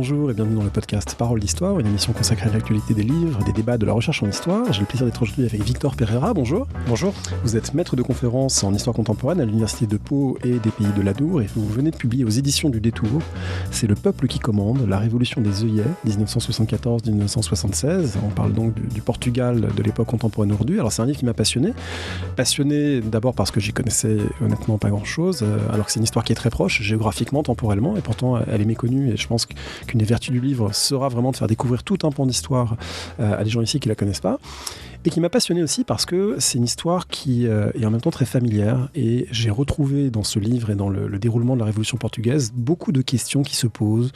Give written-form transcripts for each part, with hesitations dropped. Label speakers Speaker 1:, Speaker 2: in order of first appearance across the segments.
Speaker 1: bonjour et bienvenue dans le podcast Parole d'Histoire, une émission consacrée à l'actualité des livres, des débats, de la recherche en histoire. J'ai le plaisir d'être aujourd'hui avec Victor Pereira, bonjour.
Speaker 2: Bonjour.
Speaker 1: Vous êtes maître de conférences en histoire contemporaine à l'université de Pau et des Pays de l'Adour et vous venez de publier aux éditions du Détour. C'est Le peuple qui commande, la révolution des œillets, 1974-1976. On parle donc du Portugal de l'époque contemporaine aujourd'hui. Alors c'est un livre qui m'a passionné. Passionné d'abord parce que j'y connaissais honnêtement pas grand-chose, alors que c'est une histoire qui est très proche, géographiquement, temporellement, et pourtant elle est méconnue. Et je pense qu'une des vertus du livre sera vraiment de faire découvrir tout un pan d'histoire à des gens ici qui ne la connaissent pas. Et qui m'a passionné aussi parce que c'est une histoire qui est en même temps très familière. Et j'ai retrouvé dans ce livre et dans le déroulement de la Révolution portugaise beaucoup de questions qui se posent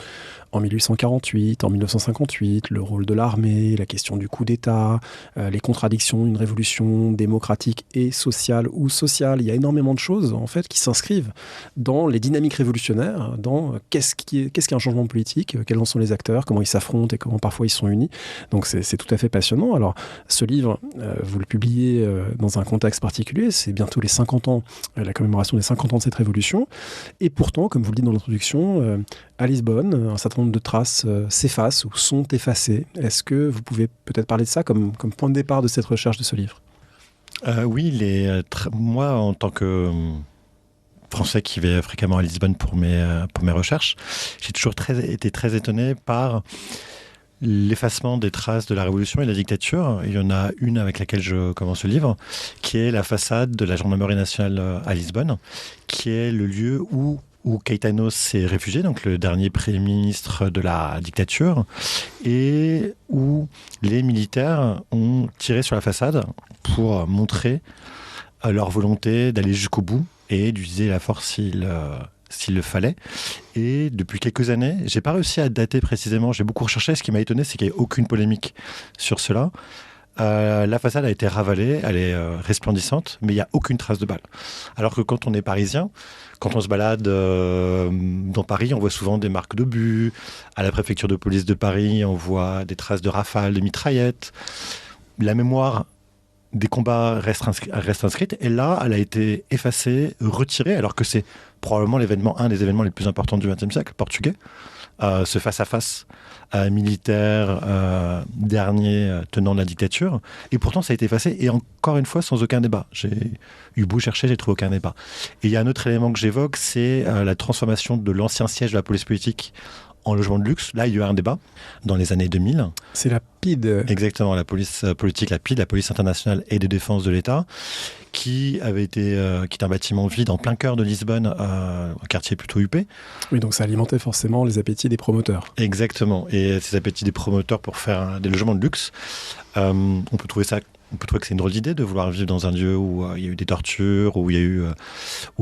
Speaker 1: en 1848, en 1958, le rôle de l'armée, la question du coup d'État, les contradictions d'une révolution démocratique et sociale ou sociale. Il y a énormément de choses en fait qui s'inscrivent dans les dynamiques révolutionnaires, dans qu'est-ce qu'un changement politique, quels en sont les acteurs, comment ils s'affrontent et comment parfois ils sont unis. Donc c'est tout à fait passionnant. Alors ce livre, vous le publiez dans un contexte particulier, c'est bientôt les 50 ans, la commémoration des 50 ans de cette révolution. Et pourtant, comme vous le dites dans l'introduction, à Lisbonne, un certain nombre de traces s'effacent ou sont effacées. Est-ce que vous pouvez peut-être parler de ça comme point de départ de cette recherche de ce livre ?
Speaker 2: Oui, moi, en tant que Français qui vais fréquemment à Lisbonne pour mes recherches, j'ai toujours été très étonné par l'effacement des traces de la Révolution et de la dictature. Il y en a une avec laquelle je commence le livre, qui est la façade de la gendarmerie nationale à Lisbonne, qui est le lieu où Caetano s'est réfugié, donc le dernier Premier ministre de la dictature, et où les militaires ont tiré sur la façade pour montrer leur volonté d'aller jusqu'au bout et d'utiliser la force s'il le fallait. Et depuis quelques années, j'ai pas réussi à dater précisément, j'ai beaucoup recherché. Ce qui m'a étonné, c'est qu'il n'y ait aucune polémique sur cela. La façade a été ravalée, elle est resplendissante, mais il n'y a aucune trace de balle. Alors que quand on est parisien, quand on se balade dans Paris, on voit souvent des marques d'obus. À la préfecture de police de Paris, on voit des traces de rafales, de mitraillettes. La mémoire des combats reste inscrite, et là, elle a été effacée, retirée, alors que c'est probablement un des événements les plus importants du XXe siècle, portugais. Ce face-à-face militaire, dernier tenant de la dictature, et pourtant ça a été effacé, et encore une fois sans aucun débat. J'ai eu beau chercher, j'ai trouvé aucun débat. Et il y a un autre élément que j'évoque, c'est la transformation de l'ancien siège de la police politique en logement de luxe. Là, il y a eu un débat dans les années 2000.
Speaker 1: C'est la PIDE.
Speaker 2: Exactement, la police politique, la PIDE, la police internationale et de défense de l'État, qui était un bâtiment vide en plein cœur de Lisbonne, un quartier plutôt huppé.
Speaker 1: Oui, donc ça alimentait forcément les appétits des promoteurs.
Speaker 2: Exactement, et ces appétits des promoteurs pour faire des logements de luxe, on peut trouver que c'est une drôle d'idée de vouloir vivre dans un lieu où il y a eu des tortures, où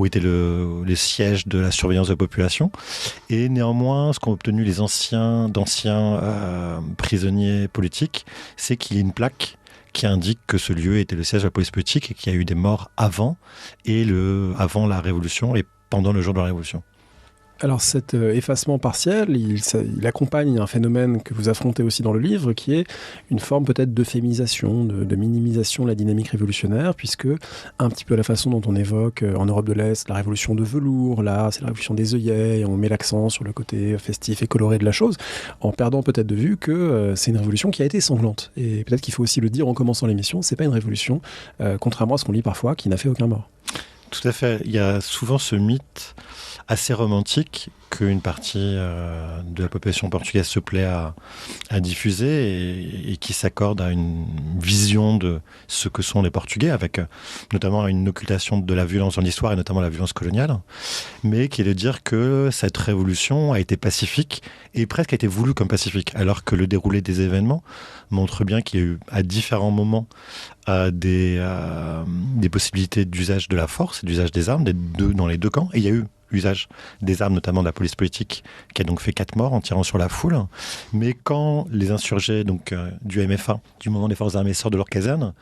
Speaker 2: était le siège de la surveillance de la population. Et néanmoins, ce qu'ont obtenu les d'anciens prisonniers politiques, c'est qu'il y ait une plaque qui indique que ce lieu était le siège de la police politique et qu'il y a eu des morts avant la Révolution et pendant le jour de la Révolution.
Speaker 1: Alors cet effacement partiel, il accompagne un phénomène que vous affrontez aussi dans le livre, qui est une forme peut-être d'euphémisation, de minimisation de la dynamique révolutionnaire, puisque un petit peu à la façon dont on évoque en Europe de l'Est la révolution de velours, là c'est la révolution des œillets, et on met l'accent sur le côté festif et coloré de la chose, en perdant peut-être de vue que c'est une révolution qui a été sanglante. Et peut-être qu'il faut aussi le dire en commençant l'émission, c'est pas une révolution, contrairement à ce qu'on lit parfois, qui n'a fait aucun mort.
Speaker 2: Tout à fait. Il y a souvent ce mythe assez romantique qu'une partie de la population portugaise se plaît à diffuser et qui s'accorde à une vision de ce que sont les Portugais, avec notamment une occultation de la violence dans l'histoire et notamment la violence coloniale, mais qui est de dire que cette révolution a été pacifique et presque a été voulue comme pacifique, alors que le déroulé des événements montre bien qu'il y a eu à différents moments des possibilités d'usage de la force et d'usage des armes dans les deux camps, et il y a eu usage des armes, notamment de la police politique, qui a donc fait 4 morts en tirant sur la foule. Mais quand les insurgés du MFA, du Mouvement des Forces Armées, sortent de leur caserne,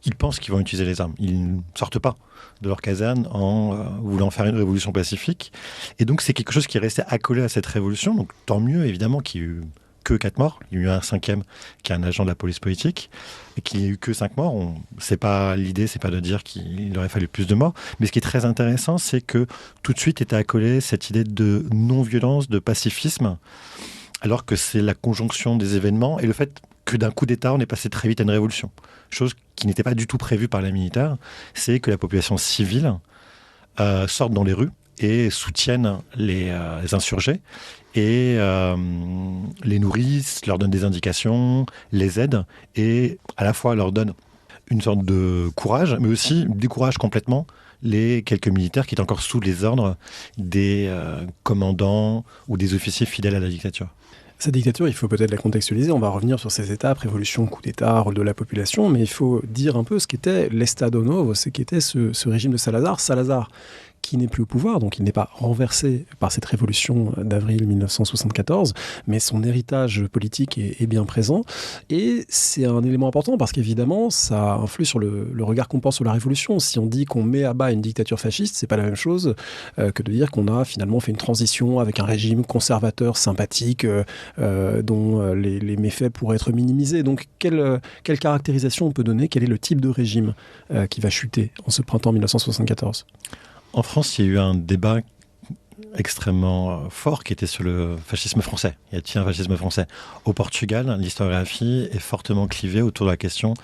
Speaker 2: ils pensent qu'ils vont utiliser les armes. Ils ne sortent pas de leur caserne en voulant faire une révolution pacifique. Et donc c'est quelque chose qui est resté accolé à cette révolution. Donc tant mieux, évidemment, qu'il y ait eu que 4 morts. Il y a eu un 5e qui est un agent de la police politique, et qu'il n'y ait eu que 5 morts. L'idée, c'est pas de dire qu'il aurait fallu plus de morts. Mais ce qui est très intéressant, c'est que tout de suite était accolée cette idée de non-violence, de pacifisme, alors que c'est la conjonction des événements et le fait que d'un coup d'État, on est passé très vite à une révolution. Chose qui n'était pas du tout prévue par les militaires, c'est que la population civile sorte dans les rues et soutiennent les insurgés et les nourrissent, leur donnent des indications, les aident et à la fois leur donnent une sorte de courage, mais aussi découragent complètement les quelques militaires qui étaient encore sous les ordres des commandants ou des officiers fidèles à la dictature.
Speaker 1: Cette dictature, il faut peut-être la contextualiser. On va revenir sur ces étapes, révolution, coup d'État, rôle de la population, mais il faut dire un peu ce qu'était l'Estado Novo, ce qu'était ce régime de Salazar. Salazar, qui n'est plus au pouvoir, donc il n'est pas renversé par cette révolution d'avril 1974, mais son héritage politique est bien présent. Et c'est un élément important parce qu'évidemment, ça influe sur le regard qu'on porte sur la révolution. Si on dit qu'on met à bas une dictature fasciste, c'est pas la même chose que de dire qu'on a finalement fait une transition avec un régime conservateur, sympathique, dont les méfaits pourraient être minimisés. Donc, quelle caractérisation on peut donner? Quel est le type de régime qui va chuter en ce printemps 1974?
Speaker 2: En France, il y a eu un débat extrêmement fort qui était sur le fascisme français. Y a-t-il un fascisme français? Au Portugal, l'historiographie est fortement clivée autour de la question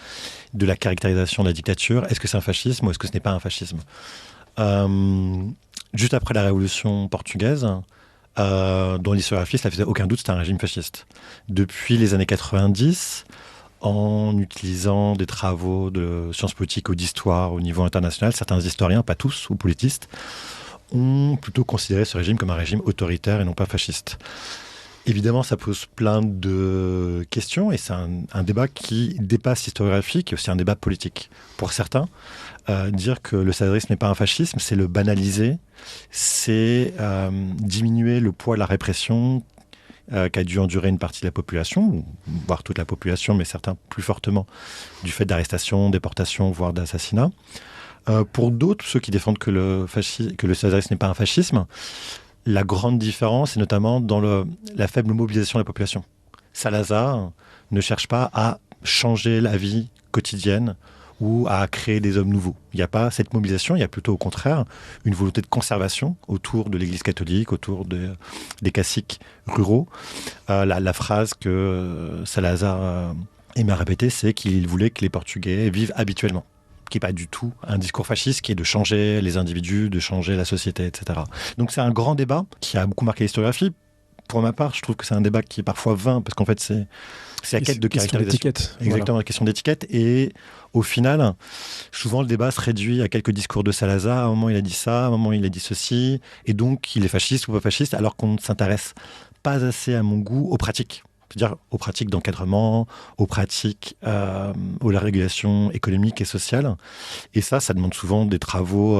Speaker 2: de la caractérisation de la dictature. Est-ce que c'est un fascisme ou est-ce que ce n'est pas un fascisme? Juste après la Révolution portugaise, dont l'historiographie, cela faisait aucun doute, c'était un régime fasciste. Depuis les années 90, en utilisant des travaux de sciences politiques ou d'histoire au niveau international, certains historiens, pas tous, ou politistes, ont plutôt considéré ce régime comme un régime autoritaire et non pas fasciste. Évidemment, ça pose plein de questions et c'est un débat qui dépasse l'historiographie, qui est aussi un débat politique. Pour certains, dire que le salazarisme n'est pas un fascisme, c'est le banaliser, c'est diminuer le poids de la répression qu'a dû endurer une partie de la population, voire toute la population, mais certains plus fortement, du fait d'arrestations, déportations, voire d'assassinats. Pour d'autres, ceux qui défendent que le salazarisme n'est pas un fascisme, la grande différence est notamment dans la faible mobilisation de la population. Salazar ne cherche pas à changer la vie quotidienne ou à créer des hommes nouveaux. Il n'y a pas cette mobilisation, il y a plutôt au contraire une volonté de conservation autour de l'Église catholique, autour des caciques ruraux. La phrase que Salazar aimait répéter, c'est qu'il voulait que les Portugais vivent habituellement, qui n'est pas du tout un discours fasciste, qui est de changer les individus, de changer la société, etc. Donc c'est un grand débat qui a beaucoup marqué l'historiographie. Pour ma part, je trouve que c'est un débat qui est parfois vain, parce qu'en fait, c'est la quête de caractérisation. Exactement, voilà. La question d'étiquette. Et au final, souvent, le débat se réduit à quelques discours de Salazar. À un moment, il a dit ça, à un moment, il a dit ceci. Et donc, il est fasciste ou pas fasciste, alors qu'on ne s'intéresse pas assez, à mon goût, aux pratiques. C'est-à-dire aux pratiques d'encadrement, aux pratiques de la régulation économique et sociale. Et ça demande souvent des travaux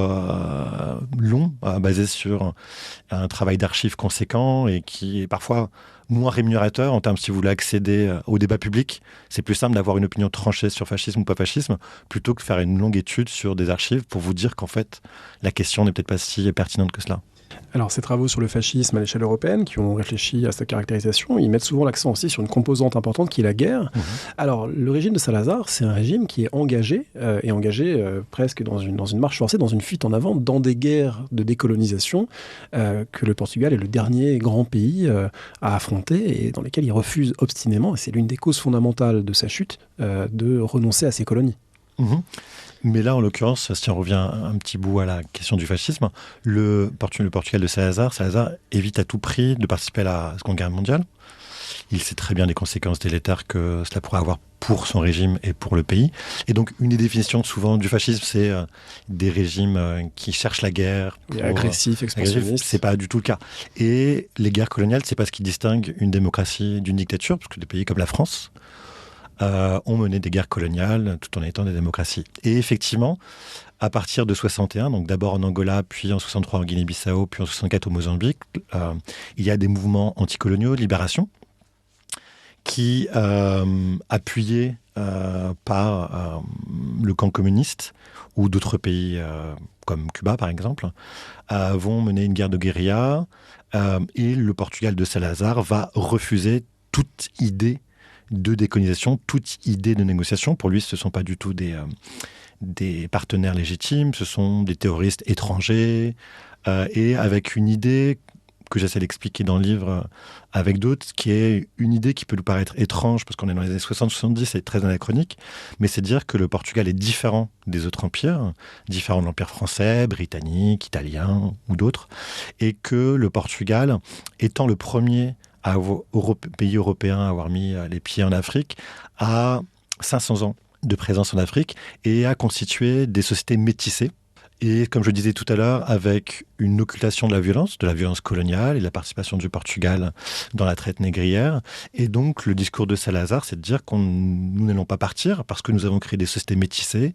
Speaker 2: longs, basés sur un travail d'archives conséquent et qui est parfois moins rémunérateur en termes, si vous voulez accéder au débat public. C'est plus simple d'avoir une opinion tranchée sur fascisme ou pas fascisme, plutôt que de faire une longue étude sur des archives pour vous dire qu'en fait, la question n'est peut-être pas si pertinente que cela.
Speaker 1: Alors, ces travaux sur le fascisme à l'échelle européenne, qui ont réfléchi à sa caractérisation, ils mettent souvent l'accent aussi sur une composante importante qui est la guerre. Alors, le régime de Salazar, c'est un régime qui est engagé, presque dans une marche forcée, dans une fuite en avant, dans des guerres de décolonisation que le Portugal est le dernier grand pays à affronter et dans lesquels il refuse obstinément, et c'est l'une des causes fondamentales de sa chute, de renoncer à ses colonies.
Speaker 2: Mais là, en l'occurrence, si on revient un petit bout à la question du fascisme, le Portugal de Salazar évite à tout prix de participer à la Seconde Guerre mondiale. Il sait très bien les conséquences délétères que cela pourrait avoir pour son régime et pour le pays. Et donc, une des définitions souvent du fascisme, c'est des régimes qui cherchent la guerre.
Speaker 1: Agressifs, expansionnistes.
Speaker 2: C'est pas du tout le cas. Et les guerres coloniales, c'est pas ce qui distingue une démocratie d'une dictature, parce que des pays comme la France ont mené des guerres coloniales tout en étant des démocraties. Et effectivement, à partir de 61, donc d'abord en Angola, puis en 63 en Guinée-Bissau, puis en 64 au Mozambique, il y a des mouvements anticoloniaux de libération qui, appuyés par le camp communiste ou d'autres pays comme Cuba par exemple, vont mener une guerre de guérilla et le Portugal de Salazar va refuser toute idée de décolonisation, toute idée de négociation. Pour lui, ce ne sont pas du tout des partenaires légitimes, ce sont des terroristes étrangers, et avec une idée que j'essaie d'expliquer dans le livre avec d'autres, qui est une idée qui peut nous paraître étrange, parce qu'on est dans les années 60-70, c'est très anachronique, mais c'est dire que le Portugal est différent des autres empires, différent de l'Empire français, britannique, italien ou d'autres, et que le Portugal, étant le premier pays européen à avoir mis les pieds en Afrique, a 500 ans de présence en Afrique et a constitué des sociétés métissées. Et comme je disais tout à l'heure, avec une occultation de la violence coloniale et la participation du Portugal dans la traite négrière. Et donc, le discours de Salazar, c'est de dire que nous n'allons pas partir parce que nous avons créé des sociétés métissées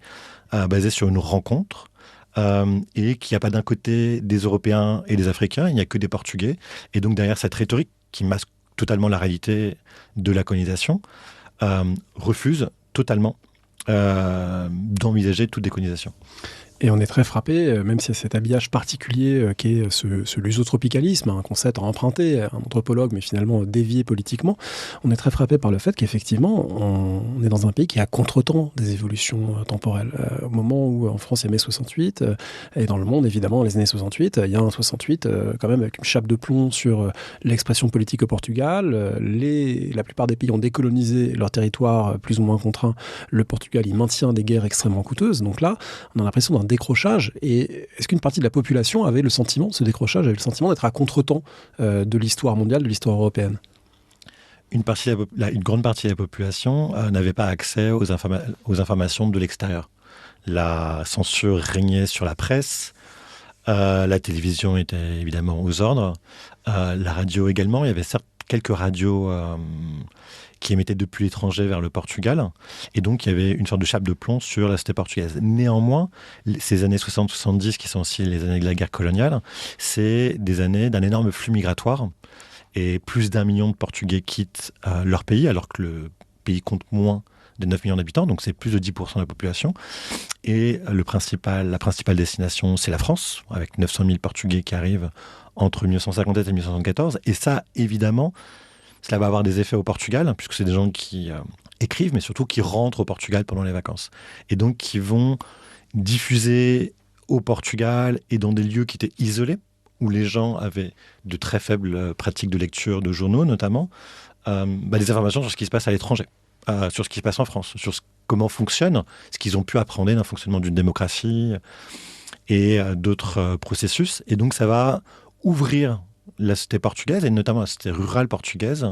Speaker 2: basées sur une rencontre et qu'il n'y a pas d'un côté des Européens et des Africains, il n'y a que des Portugais. Et donc, derrière cette rhétorique qui masque totalement la réalité de la colonisation, refuse totalement d'envisager toute décolonisation.
Speaker 1: Et on est très frappé, même s'il y a cet habillage particulier qui est ce lusotropicalisme, un concept emprunté à un anthropologue, mais finalement dévié politiquement, on est très frappé par le fait qu'effectivement, on est dans un pays qui est à contre-temps des évolutions temporelles. Au moment où en France il y a mai 68, et dans le monde évidemment les années 68, il y a un 68 quand même avec une chape de plomb sur l'expression politique au Portugal. La plupart des pays ont décolonisé leur territoire plus ou moins contraint. Le Portugal, il maintient des guerres extrêmement coûteuses. Donc là, on a l'impression d'un décrochage. Et est-ce qu'une partie de la population avait le sentiment, ce décrochage, avait le sentiment d'être à contre-temps de l'histoire mondiale, de l'histoire européenne?
Speaker 2: Une grande partie de la population n'avait pas accès aux informations de l'extérieur. La censure régnait sur la presse, la télévision était évidemment aux ordres, la radio également. Il y avait certes quelques radios qui émettaient depuis l'étranger vers le Portugal. Et donc, il y avait une sorte de chape de plomb sur la société portugaise. Néanmoins, ces années 60-70, qui sont aussi les années de la guerre coloniale, c'est des années d'un énorme flux migratoire. Et plus d'1 million de Portugais quittent leur pays, alors que le pays compte moins de 9 millions d'habitants, donc c'est plus de 10% de la population. Et la principale destination, c'est la France, avec 900 000 Portugais qui arrivent entre 1957 et 1974. Et ça, évidemment, cela va avoir des effets au Portugal, puisque c'est des gens qui écrivent, mais surtout qui rentrent au Portugal pendant les vacances. Et donc qui vont diffuser au Portugal et dans des lieux qui étaient isolés, où les gens avaient de très faibles pratiques de lecture, de journaux notamment, des informations sur ce qui se passe à l'étranger, sur ce qui se passe en France, sur comment fonctionne, ce qu'ils ont pu apprendre d'un fonctionnement d'une démocratie et d'autres processus. Et donc ça va ouvrir la société portugaise, et notamment la société rurale portugaise,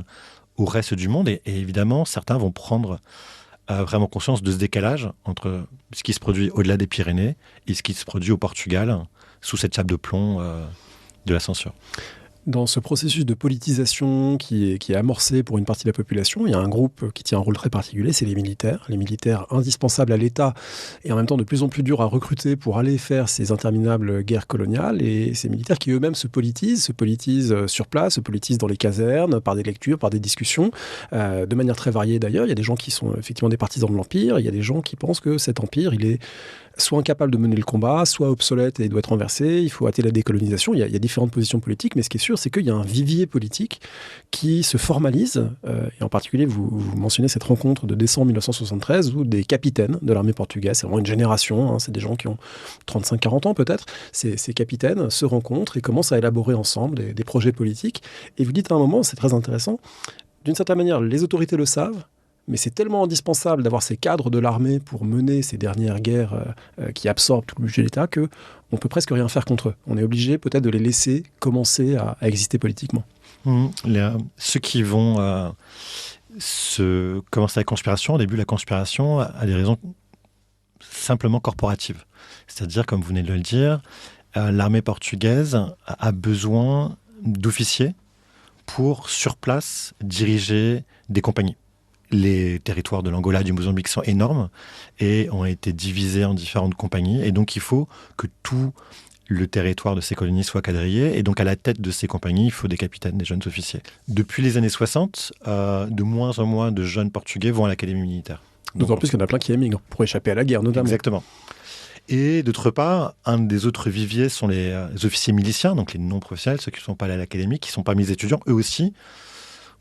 Speaker 2: au reste du monde. Et évidemment, certains vont prendre vraiment conscience de ce décalage entre ce qui se produit au-delà des Pyrénées et ce qui se produit au Portugal, sous cette chape de plomb de la censure.
Speaker 1: Dans ce processus de politisation qui est amorcé pour une partie de la population, il y a un groupe qui tient un rôle très particulier, c'est les militaires indispensables à l'État et en même temps de plus en plus durs à recruter pour aller faire ces interminables guerres coloniales, et ces militaires qui eux-mêmes se politisent sur place, se politisent dans les casernes, par des lectures, par des discussions, de manière très variée d'ailleurs. Il y a des gens qui sont effectivement des partisans de l'Empire, il y a des gens qui pensent que cet Empire, il est soit incapable de mener le combat, soit obsolète et doit être renversé, il faut hâter la décolonisation. Il y a différentes positions politiques, mais ce qui est sûr, c'est qu'il y a un vivier politique qui se formalise, et en particulier, vous mentionnez cette rencontre de décembre 1973, où des capitaines de l'armée portugaise, c'est vraiment une génération, c'est des gens qui ont 35-40 ans peut-être, ces capitaines se rencontrent et commencent à élaborer ensemble des projets politiques. Et vous dites à un moment, c'est très intéressant, d'une certaine manière, les autorités le savent, mais c'est tellement indispensable d'avoir ces cadres de l'armée pour mener ces dernières guerres qui absorbent tout le budget de l'État qu'on ne peut presque rien faire contre eux. On est obligé peut-être de les laisser commencer à exister politiquement.
Speaker 2: Ceux qui vont commencer la conspiration, au début, la conspiration a des raisons simplement corporatives. C'est-à-dire, comme vous venez de le dire, l'armée portugaise a besoin d'officiers pour, sur place, diriger des compagnies. Les territoires de l'Angola et du Mozambique sont énormes et ont été divisés en différentes compagnies. Et donc, il faut que tout le territoire de ces colonies soit quadrillé. Et donc, à la tête de ces compagnies, il faut des capitaines, des jeunes officiers. Depuis les années 60, de moins en moins de jeunes Portugais vont à l'académie militaire.
Speaker 1: D'autant plus qu'il y en a plein qui émigrent pour échapper à la guerre, notamment.
Speaker 2: Exactement. Et d'autre part, un des autres viviers sont les officiers miliciens, donc les non-professionnels, ceux qui ne sont pas allés à l'académie, qui sont parmi les étudiants, eux aussi.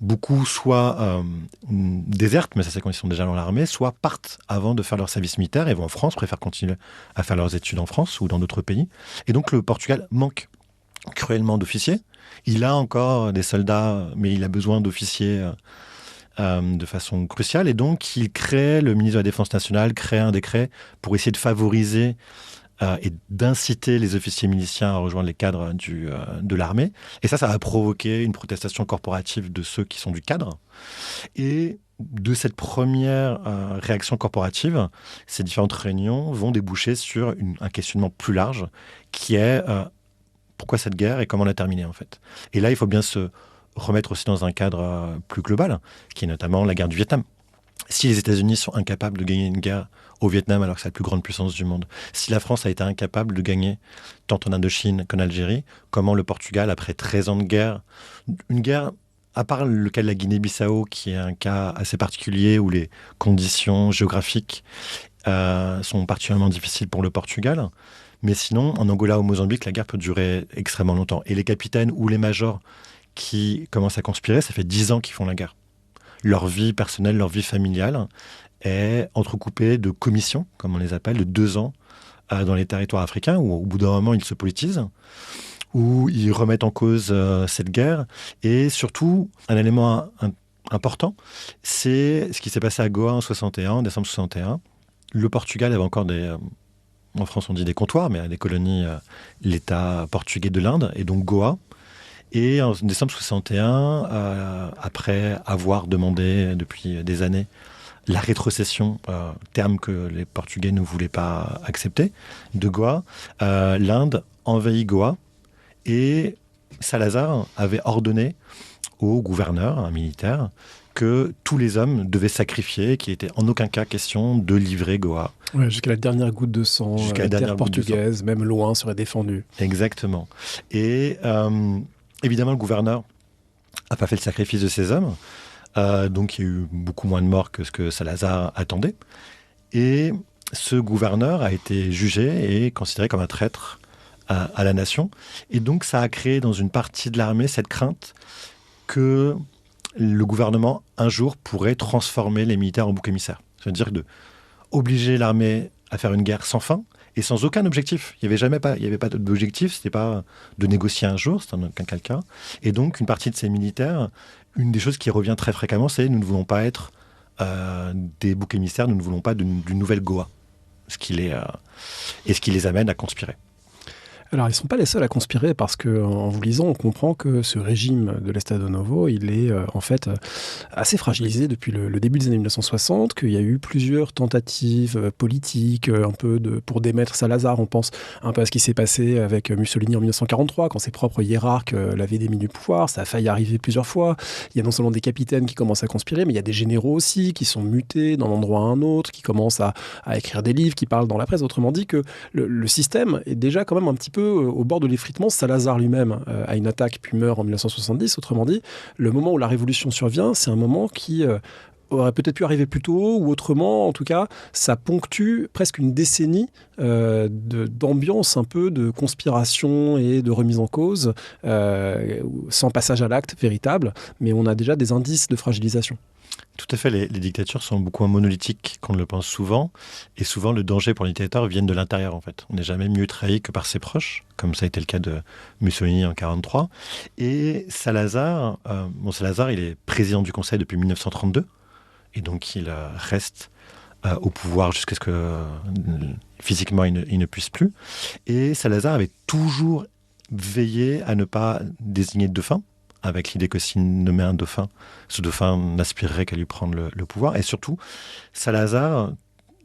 Speaker 2: Beaucoup soit désertent, mais ça c'est quand ils sont déjà dans l'armée, soit partent avant de faire leur service militaire et vont en France, préfèrent continuer à faire leurs études en France ou dans d'autres pays. Et donc le Portugal manque cruellement d'officiers. Il a encore des soldats, mais il a besoin d'officiers de façon cruciale. Et donc, le ministre de la Défense nationale crée un décret pour essayer de favoriser et d'inciter les officiers miliciens à rejoindre les cadres de l'armée. Et ça a provoqué une protestation corporative de ceux qui sont du cadre. Et de cette première réaction corporative, ces différentes réunions vont déboucher sur un questionnement plus large qui est pourquoi cette guerre et comment la terminer en fait. Et là, il faut bien se remettre aussi dans un cadre plus global, qui est notamment la guerre du Vietnam. Si les États-Unis sont incapables de gagner une guerre au Vietnam alors que c'est la plus grande puissance du monde, si la France a été incapable de gagner tant en Indochine qu'en Algérie, comment le Portugal, après 13 ans de guerre, une guerre, à part le cas de la Guinée-Bissau, qui est un cas assez particulier où les conditions géographiques sont particulièrement difficiles pour le Portugal, mais sinon, en Angola ou Mozambique, la guerre peut durer extrêmement longtemps. Et les capitaines ou les majors qui commencent à conspirer, ça fait 10 ans qu'ils font la guerre. Leur vie personnelle, leur vie familiale est entrecoupée de commissions, comme on les appelle, de 2 ans dans les territoires africains, où au bout d'un moment, ils se politisent, où ils remettent en cause cette guerre. Et surtout, un élément important, c'est ce qui s'est passé à Goa en décembre 61. Le Portugal avait encore en France on dit des comptoirs, mais à des colonies, l'État portugais de l'Inde, et donc Goa. Et en décembre 61, après avoir demandé depuis des années la rétrocession, terme que les Portugais ne voulaient pas accepter, de Goa, l'Inde envahit Goa et Salazar avait ordonné au gouverneur, un militaire, que tous les hommes devaient sacrifier, qu'il n'était en aucun cas question de livrer Goa.
Speaker 1: Ouais, jusqu'à la dernière goutte de sang,
Speaker 2: Jusqu'à la
Speaker 1: terre
Speaker 2: dernière goutte de
Speaker 1: portugaise,
Speaker 2: sang.
Speaker 1: même loin, serait défendue.
Speaker 2: Exactement. Et évidemment, le gouverneur n'a pas fait le sacrifice de ses hommes. Donc, il y a eu beaucoup moins de morts que ce que Salazar attendait. Et ce gouverneur a été jugé et considéré comme un traître à la nation. Et donc, ça a créé dans une partie de l'armée cette crainte que le gouvernement, un jour, pourrait transformer les militaires en bouc émissaire. C'est-à-dire obliger l'armée à faire une guerre sans fin et sans aucun objectif. Il n'y avait pas d'objectif, c'était pas de négocier un jour, c'était en aucun cas le cas. Et donc, une partie de ces militaires, une des choses qui revient très fréquemment, c'est nous ne voulons pas être des boucs émissaires, nous ne voulons pas d'une nouvelle Goa. Ce qui les amène à conspirer.
Speaker 1: Alors, ils ne sont pas les seuls à conspirer parce qu'en vous lisant, on comprend que ce régime de l'Estado Novo, il est en fait assez fragilisé depuis le début des années 1960, qu'il y a eu plusieurs tentatives politiques un peu pour démettre Salazar. On pense un peu à ce qui s'est passé avec Mussolini en 1943, quand ses propres hiérarques l'avaient démis du pouvoir. Ça a failli arriver plusieurs fois. Il y a non seulement des capitaines qui commencent à conspirer, mais il y a des généraux aussi qui sont mutés d'un endroit à un autre, qui commencent à écrire des livres, qui parlent dans la presse. Autrement dit que le système est déjà quand même un petit peu au bord de l'effritement. Salazar lui-même a une attaque puis meurt en 1970. Autrement dit, le moment où la révolution survient, c'est un moment qui aurait peut-être pu arriver plus tôt ou autrement. En tout cas, ça ponctue presque une décennie d'ambiance un peu de conspiration et de remise en cause, sans passage à l'acte véritable, mais on a déjà des indices de fragilisation.
Speaker 2: Tout à fait, les dictatures sont beaucoup moins monolithiques qu'on ne le pense souvent, et souvent le danger pour les dictateurs vient de l'intérieur en fait. On n'est jamais mieux trahi que par ses proches, comme ça a été le cas de Mussolini en 1943. Et Salazar, il est président du Conseil depuis 1932, et donc il reste au pouvoir jusqu'à ce que physiquement il ne puisse plus. Et Salazar avait toujours veillé à ne pas désigner de dauphin, avec l'idée que s'il nommait un dauphin, ce dauphin n'aspirerait qu'à lui prendre le pouvoir. Et surtout, Salazar,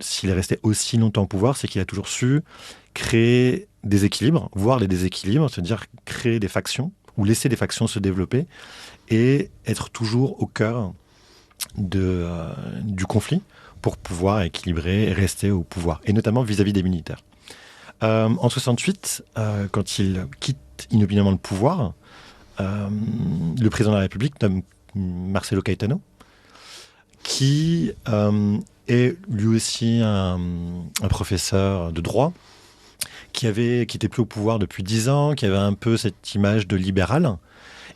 Speaker 2: s'il est resté aussi longtemps au pouvoir, c'est qu'il a toujours su créer des équilibres, voire les déséquilibres, c'est-à-dire créer des factions, ou laisser des factions se développer, et être toujours au cœur du conflit, pour pouvoir équilibrer et rester au pouvoir, et notamment vis-à-vis des militaires. En 68, quand il quitte inopinément le pouvoir, le président de la République nomme Marcelo Caetano, qui est lui aussi un professeur de droit, qui était plus au pouvoir depuis 10 ans, qui avait un peu cette image de libéral,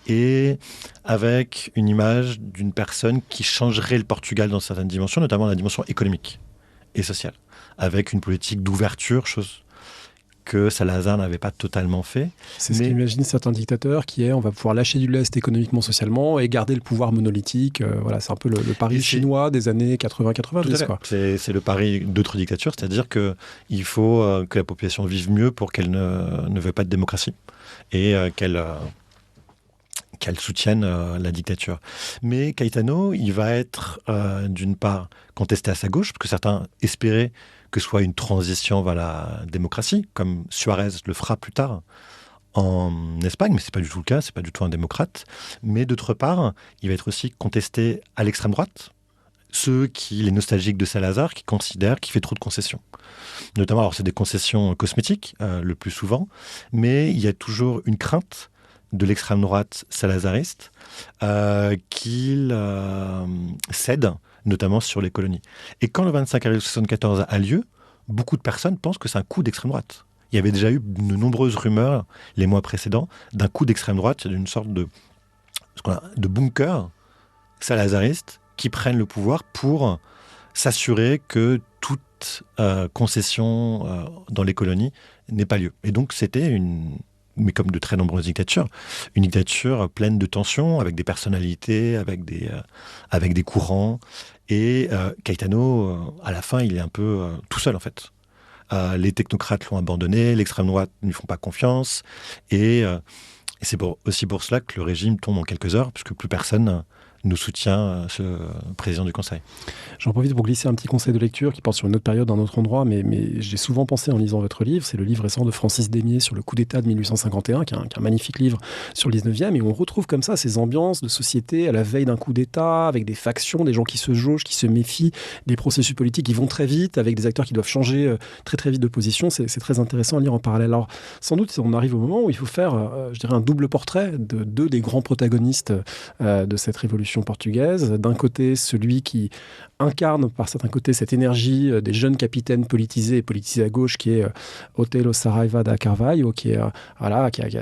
Speaker 2: et avec une image d'une personne qui changerait le Portugal dans certaines dimensions, notamment la dimension économique et sociale, avec une politique d'ouverture, chose que Salazar n'avait pas totalement fait.
Speaker 1: C'est ce qu'imaginent certains dictateurs, qui est on va pouvoir lâcher du lest économiquement, socialement et garder le pouvoir monolithique. Voilà, c'est un peu le pari chinois des années 80-90. Quoi.
Speaker 2: C'est le pari d'autres dictatures, c'est-à-dire qu'il faut que la population vive mieux pour qu'elle ne veuille pas de démocratie et qu'elle soutienne la dictature. Mais Caetano, il va être d'une part contesté à sa gauche, parce que certains espéraient que ce soit une transition vers la démocratie, comme Suarez le fera plus tard en Espagne, mais ce n'est pas du tout le cas, ce n'est pas du tout un démocrate. Mais d'autre part, il va être aussi contesté à l'extrême droite, les nostalgiques de Salazar, qui considèrent qu'il fait trop de concessions. Notamment, alors c'est des concessions cosmétiques, le plus souvent, mais il y a toujours une crainte de l'extrême droite salazariste qu'il cède, notamment sur les colonies. Et quand le 25 avril 1974 a lieu, beaucoup de personnes pensent que c'est un coup d'extrême droite. Il y avait déjà eu de nombreuses rumeurs les mois précédents d'un coup d'extrême droite, d'une sorte de bunker salazariste qui prennent le pouvoir pour s'assurer que toute concession dans les colonies n'ait pas lieu. Et donc c'était mais comme de très nombreuses dictatures, une dictature pleine de tensions, avec des personnalités, avec des courants. Et Caetano, à la fin, il est un peu tout seul, en fait. Les technocrates l'ont abandonné, l'extrême droite ne lui font pas confiance. Et c'est aussi pour cela que le régime tombe en quelques heures, puisque plus personne nous soutient ce président du Conseil.
Speaker 1: J'en profite pour glisser un petit conseil de lecture qui porte sur une autre période, un autre endroit, mais j'ai souvent pensé en lisant votre livre, c'est le livre récent de Francis Démier sur le coup d'État de 1851, qui est un magnifique livre sur le 19e, et on retrouve comme ça ces ambiances de société à la veille d'un coup d'État, avec des factions, des gens qui se jaugent, qui se méfient, des processus politiques qui vont très vite, avec des acteurs qui doivent changer très très vite de position. C'est très intéressant à lire en parallèle. Alors, sans doute, on arrive au moment où il faut faire, je dirais, un double portrait de deux des grands protagonistes de cette révolution portugaise. D'un côté, celui qui incarne par certains côtés cette énergie des jeunes capitaines politisés et politisés à gauche, qui est Otelo Saraiva da Carvalho, qui a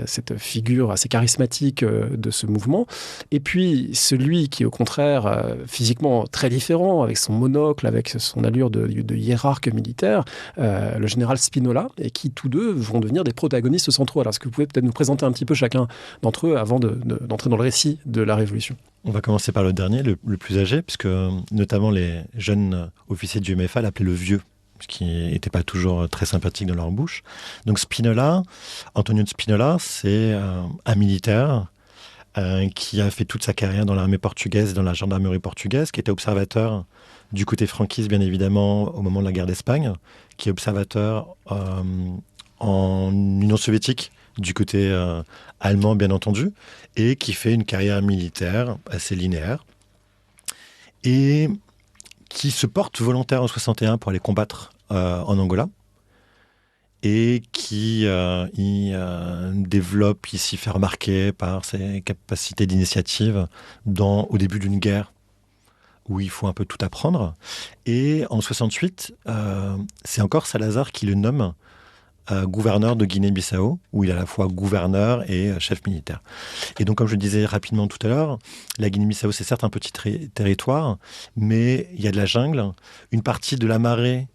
Speaker 1: cette figure assez charismatique de ce mouvement. Et puis celui qui est au contraire physiquement très différent, avec son monocle, avec son allure de hiérarque militaire, le général Spinola, et qui tous deux vont devenir des protagonistes centraux. Alors est-ce que vous pouvez peut-être nous présenter un petit peu chacun d'entre eux avant d'entrer dans le récit de la Révolution ?
Speaker 2: On va commencer par le dernier, le plus âgé, puisque notamment les jeunes officiers du MFA l'appelaient le vieux, ce qui n'était pas toujours très sympathique dans leur bouche. Donc Spinola, Antonio de Spinola, c'est un militaire qui a fait toute sa carrière dans l'armée portugaise, dans la gendarmerie portugaise, qui était observateur du côté franquiste, bien évidemment, au moment de la guerre d'Espagne, qui est observateur en Union soviétique, du côté allemand, bien entendu, et qui fait une carrière militaire assez linéaire, et qui se porte volontaire en 61 pour aller combattre en Angola, et qui développe, il s'y fait remarquer par ses capacités d'initiative au début d'une guerre où il faut un peu tout apprendre. Et en 68, c'est encore Salazar qui le nomme gouverneur de Guinée-Bissau, où il est à la fois gouverneur et chef militaire. Et donc, comme je le disais rapidement tout à l'heure, la Guinée-Bissau, c'est certes un petit territoire, mais il y a de la jungle. Une partie de la marée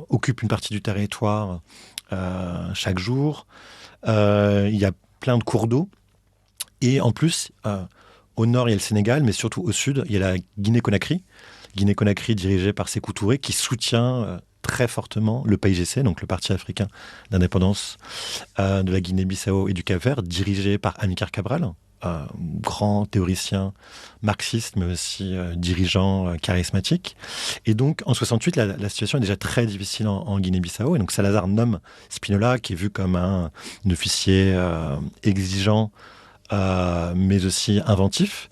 Speaker 2: occupe une partie du territoire chaque jour. Il y a plein de cours d'eau. Et en plus, au nord, il y a le Sénégal, mais surtout au sud, il y a la Guinée-Conakry. Guinée-Conakry dirigée par Sékou Touré, qui soutient très fortement le PAIGC, donc le Parti africain d'indépendance de la Guinée-Bissau et du Cap-Vert, dirigé par Amilcar Cabral, grand théoricien marxiste, mais aussi dirigeant charismatique. Et donc, en 68, la situation est déjà très difficile en Guinée-Bissau. Et donc, Salazar nomme Spinola, qui est vu comme un officier exigeant, mais aussi inventif.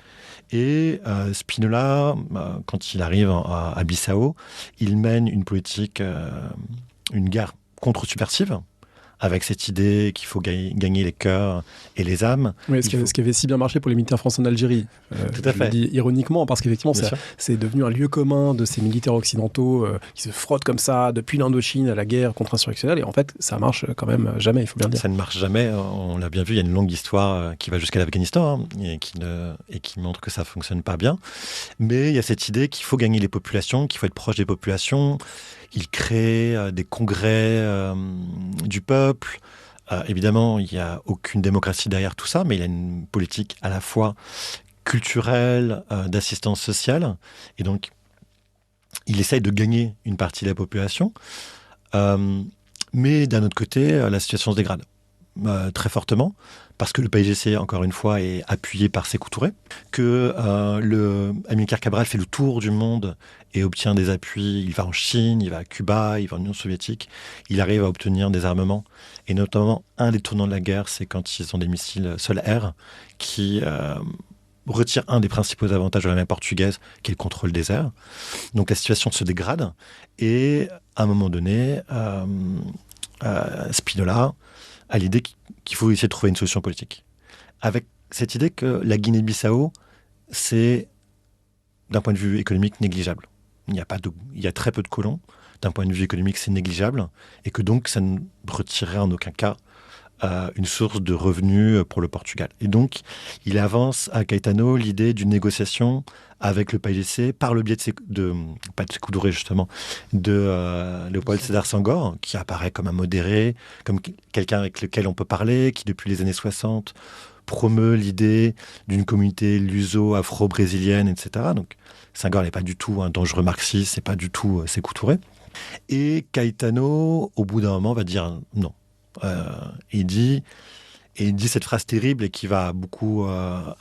Speaker 2: Et Spinola, quand il arrive à Bissau, il mène une politique, une guerre contre-subversive, avec cette idée qu'il faut gagner les cœurs et les âmes.
Speaker 1: Oui, ce qui avait si bien marché pour les militaires français en Algérie.
Speaker 2: Tout à fait.
Speaker 1: Je le dis ironiquement, parce qu'effectivement, c'est devenu un lieu commun de ces militaires occidentaux qui se frottent comme ça depuis l'Indochine à la guerre contre-insurrectionnelle. Et en fait, ça marche quand même jamais, il faut bien le dire.
Speaker 2: Ça ne marche jamais. On l'a bien vu, il y a une longue histoire qui va jusqu'à l'Afghanistan et qui montre que ça ne fonctionne pas bien. Mais il y a cette idée qu'il faut gagner les populations, qu'il faut être proche des populations. Il crée des congrès du peuple. peuple. Évidemment, il n'y a aucune démocratie derrière tout ça, mais il a une politique à la fois culturelle, d'assistance sociale, et donc il essaye de gagner une partie de la population. Mais d'un autre côté, la situation se dégrade très fortement, parce que le PAIGC, encore une fois, est appuyé par Sékou Touré, que Amilcar Cabral fait le tour du monde et obtient des appuis. Il va en Chine, il va à Cuba, il va en Union soviétique. Il arrive à obtenir des armements. Et notamment, un des tournants de la guerre, c'est quand ils ont des missiles sol-air qui retire un des principaux avantages de la mer portugaise, qui est le contrôle des airs. Donc la situation se dégrade. Et à un moment donné, Spinola a l'idée qu'il faut essayer de trouver une solution politique. Avec cette idée que la Guinée-Bissau, c'est, d'un point de vue économique, négligeable. Il y a très peu de colons. D'un point de vue économique, c'est négligeable. Et que donc, ça ne retirerait en aucun cas une source de revenus pour le Portugal. Et donc, il avance à Caetano l'idée d'une négociation avec le PAIGC par le biais pas de Sékou Touré justement, de Léopold Sédar Senghor, qui apparaît comme un modéré, comme quelqu'un avec lequel on peut parler, qui depuis les années 60 promeut l'idée d'une communauté luso-afro-brésilienne, etc. Donc Senghor n'est pas du tout un dangereux marxiste, c'est pas du tout Sékou Touré. Et Caetano, au bout d'un moment, va dire non. Il dit cette phrase terrible et qui va beaucoup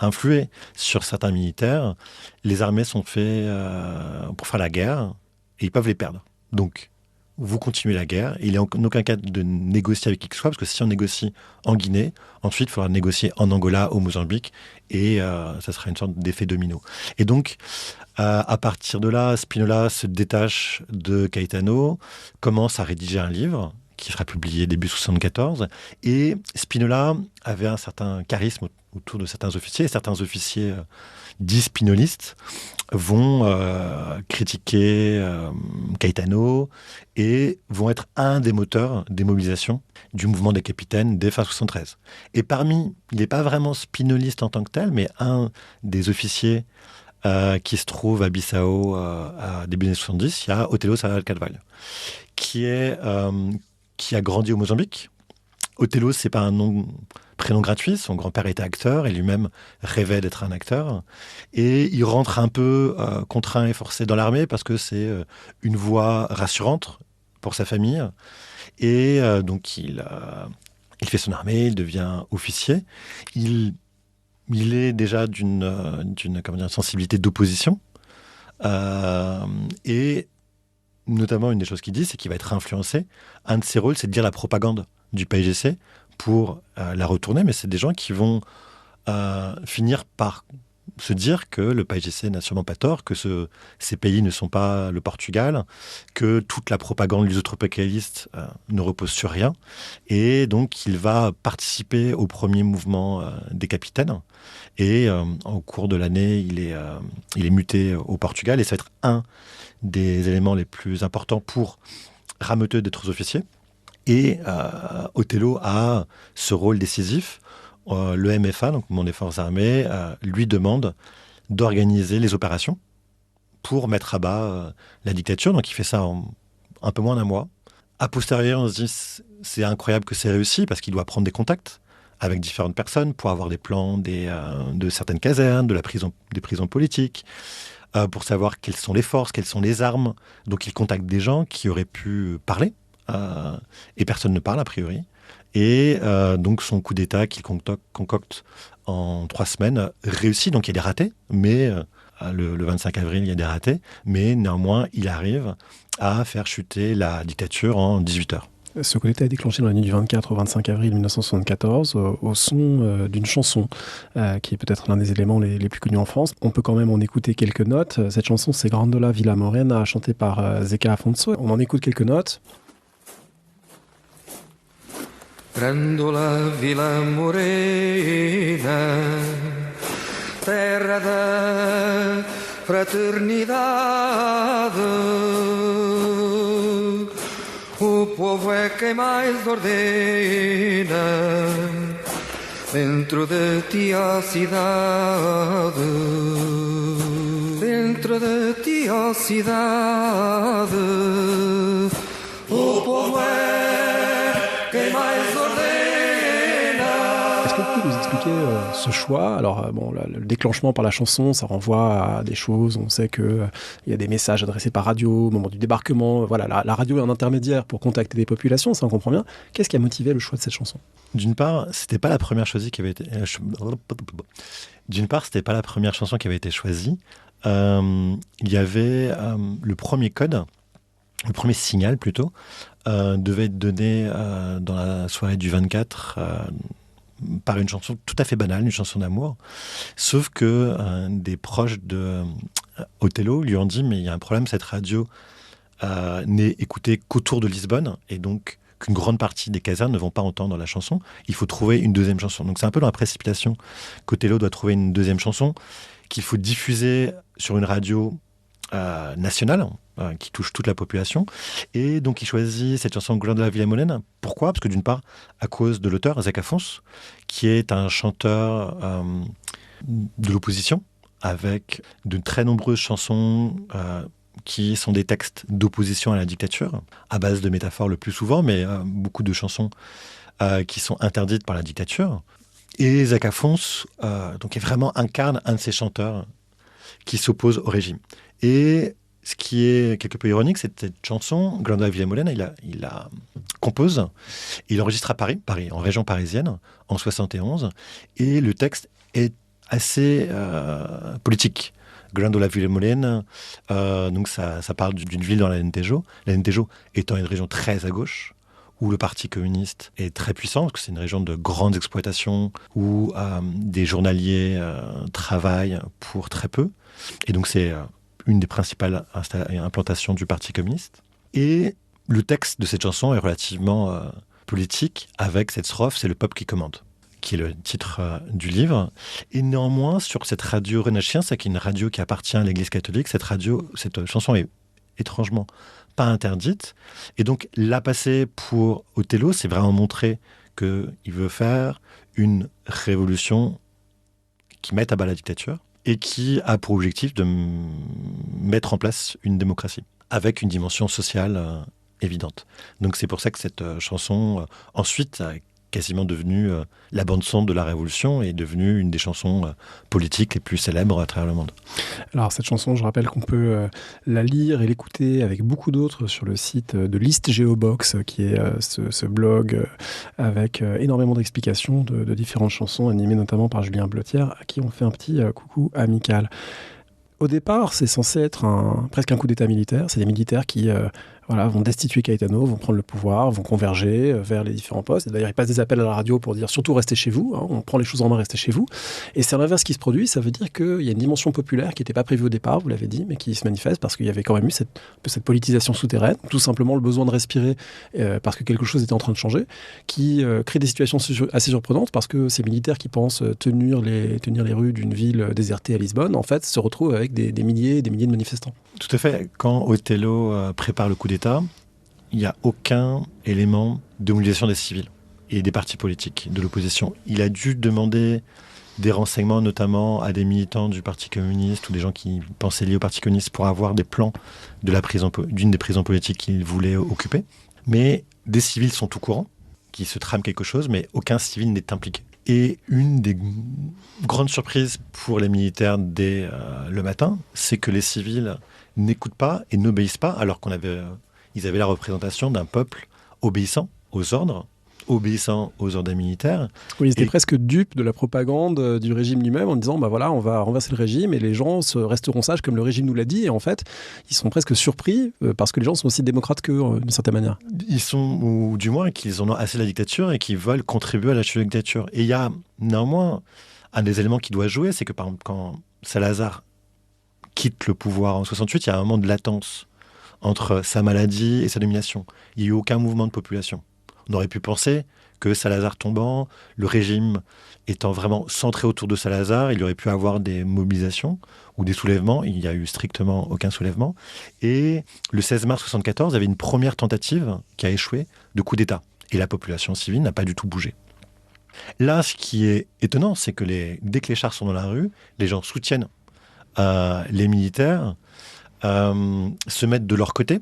Speaker 2: influer sur certains militaires. Les armées sont faites pour faire la guerre et ils peuvent les perdre. Donc, vous continuez la guerre. Et il n'est en aucun cas de négocier avec qui que ce soit, parce que si on négocie en Guinée, ensuite, il faudra négocier en Angola, au Mozambique, et ça sera une sorte d'effet domino. Et donc, à partir de là, Spinola se détache de Caetano, commence à rédiger un livre qui sera publié début 1974. Et Spinola avait un certain charisme autour de certains officiers. Et certains officiers dits spinolistes vont critiquer Caetano et vont être un des moteurs des mobilisations du mouvement des capitaines dès fin 1973. Et il n'est pas vraiment spinoliste en tant que tel, mais un des officiers qui se trouve à Bissau à début des années 70, il y a Otelo Sarral Carvalho, qui a grandi au Mozambique. Otelo, c'est pas un prénom gratuit. Son grand-père était acteur et lui-même rêvait d'être un acteur. Et il rentre un peu contraint et forcé dans l'armée parce que c'est une voie rassurante pour sa famille. Et donc, il fait son armée, il devient officier. Il est déjà d'une sensibilité d'opposition. Et notamment, une des choses qu'il dit, c'est qu'il va être influencé. Un de ses rôles, c'est de dire la propagande du PAIGC pour la retourner, mais c'est des gens qui vont finir par se dire que le PAIGC n'a sûrement pas tort, que ces pays ne sont pas le Portugal, que toute la propagande lusotropicaliste ne repose sur rien. Et donc, il va participer au premier mouvement des capitaines. Et au cours de l'année, il est muté au Portugal. Et ça va être un des éléments les plus importants pour Rameuteux d'être officier. Et Otelo a ce rôle décisif. Le MFA, donc le Mouvement des Forces Armées, lui demande d'organiser les opérations pour mettre à bas la dictature. Donc il fait ça en un peu moins d'un mois. A posteriori, on se dit c'est incroyable que c'est réussi parce qu'il doit prendre des contacts avec différentes personnes pour avoir des plans de certaines casernes, des prisons politiques, pour savoir quelles sont les forces, quelles sont les armes. Donc il contacte des gens qui auraient pu parler, et personne ne parle a priori. Et donc son coup d'État qu'il concocte en 3 semaines réussit. Donc il y a des ratés, mais le 25 avril, il y a des ratés. Mais néanmoins, il arrive à faire chuter la dictature en 18 heures.
Speaker 1: Ce coup d'État est déclenché dans la nuit du 24 au 25 avril 1974 au son d'une chanson qui est peut-être l'un des éléments les plus connus en France. On peut quand même en écouter quelques notes. Cette chanson, c'est Grandola Vila Morena, chantée par Zeca Afonso. On en écoute quelques notes.
Speaker 3: Grandola Vila Morena, terra da fraternidade. O povo é quem mais ordena dentro de ti a cidade. Dentro de ti a cidade. O povo é que mais ordena.
Speaker 1: Est-ce que vous pouvez nous expliquer ce choix? Alors, le déclenchement par la chanson, ça renvoie à des choses. On sait qu'il y a des messages adressés par radio au moment du débarquement. Voilà, la radio est un intermédiaire pour contacter des populations, ça on comprend bien. Qu'est-ce qui a motivé le choix de cette chanson?
Speaker 2: D'une part, c'était pas la première chanson qui avait été. D'une part, c'était pas la première chanson qui avait été choisie. Il y avait le premier code, le premier signal plutôt, devait être donné dans la soirée du 24 par une chanson tout à fait banale, une chanson d'amour. Sauf que des proches de Othello lui ont dit mais il y a un problème, cette radio n'est écoutée qu'autour de Lisbonne et donc qu'une grande partie des casernes ne vont pas entendre la chanson. Il faut trouver une deuxième chanson. Donc c'est un peu dans la précipitation qu'Othello doit trouver une deuxième chanson qu'il faut diffuser sur une radio nationale qui touche toute la population. Et donc il choisit cette chanson Grandola Villamolène. Pourquoi? Parce que d'une part, à cause de l'auteur, Zeca Afonso, qui est un chanteur de l'opposition, avec de très nombreuses chansons qui sont des textes d'opposition à la dictature, à base de métaphores le plus souvent, mais beaucoup de chansons qui sont interdites par la dictature. Et Zeca Afonso donc incarne un de ces chanteurs qui s'oppose au régime. Et ce qui est quelque peu ironique, c'est que cette chanson, Grandola Villamolène, il la compose, il enregistre à Paris, en région parisienne, en 71, et le texte est assez politique. Grandola Villamolène, donc ça parle d'une ville dans l'Alentejo. L'Alentejo étant une région très à gauche, où le Parti communiste est très puissant, parce que c'est une région de grandes exploitations, où des journaliers travaillent pour très peu. Et donc c'est une des principales implantations du Parti communiste. Et le texte de cette chanson est relativement politique, avec cette strophe, c'est le peuple qui commande, qui est le titre du livre. Et néanmoins, sur cette radio Renascença, qui est une radio qui appartient à l'Église catholique, cette chanson est étrangement pas interdite. Et donc, la passer pour Othello, c'est vraiment montrer qu'il veut faire une révolution qui mette à bas la dictature et qui a pour objectif de mettre en place une démocratie avec une dimension sociale évidente. Donc, c'est pour ça que cette chanson, ensuite, a quasiment devenue la bande-son de la Révolution et est devenue une des chansons politiques les plus célèbres à travers le monde.
Speaker 1: Alors cette chanson, je rappelle qu'on peut la lire et l'écouter avec beaucoup d'autres sur le site de List Geobox, qui est ce blog avec énormément d'explications de différentes chansons animées notamment par Julien Blottière, à qui on fait un petit coucou amical. Au départ, c'est censé être presque un coup d'état militaire. C'est des militaires qui vont destituer Caetano, vont prendre le pouvoir, vont converger vers les différents postes. Et d'ailleurs, ils passent des appels à la radio pour dire surtout restez chez vous, on prend les choses en main, restez chez vous. Et c'est l'inverse qui se produit. Ça veut dire qu'il y a une dimension populaire qui n'était pas prévue au départ, vous l'avez dit, mais qui se manifeste parce qu'il y avait quand même eu cette politisation souterraine, tout simplement le besoin de respirer parce que quelque chose était en train de changer, qui crée des situations assez surprenantes parce que ces militaires qui pensent tenir les rues d'une ville désertée à Lisbonne, en fait, se retrouvent avec des milliers et des milliers de manifestants.
Speaker 2: Tout à fait. Quand Othello prépare le coup d'État, il n'y a aucun élément de mobilisation des civils et des partis politiques de l'opposition. Il a dû demander des renseignements, notamment à des militants du Parti communiste ou des gens qui pensaient liés au Parti communiste pour avoir des plans de d'une des prisons politiques qu'il voulait occuper. Mais des civils sont au courant, qui se trament quelque chose, mais aucun civil n'est impliqué. Et une des grandes surprises pour les militaires dès le matin, c'est que les civils n'écoutent pas et n'obéissent pas, alors ils avaient la représentation d'un peuple obéissant aux ordres des militaires.
Speaker 1: Oui, ils étaient presque dupes de la propagande du régime lui-même en disant on va renverser le régime et les gens resteront sages comme le régime nous l'a dit. Et en fait, ils sont presque surpris parce que les gens sont aussi démocrates qu'eux, d'une certaine manière.
Speaker 2: Ils sont, ou du moins qu'ils en ont assez de la dictature et qu'ils veulent contribuer à la chute de la dictature. Et il y a néanmoins un des éléments qui doit jouer, c'est que par exemple, quand Salazar quitte le pouvoir en 68, il y a un moment de latence entre sa maladie et sa domination. Il n'y a eu aucun mouvement de population. On aurait pu penser que Salazar tombant, le régime étant vraiment centré autour de Salazar, il aurait pu avoir des mobilisations ou des soulèvements. Il n'y a eu strictement aucun soulèvement. Et le 16 mars 1974, il y avait une première tentative qui a échoué de coup d'État. Et la population civile n'a pas du tout bougé. Là, ce qui est étonnant, c'est que dès que les chars sont dans la rue, les gens soutiennent les militaires, se mettent de leur côté.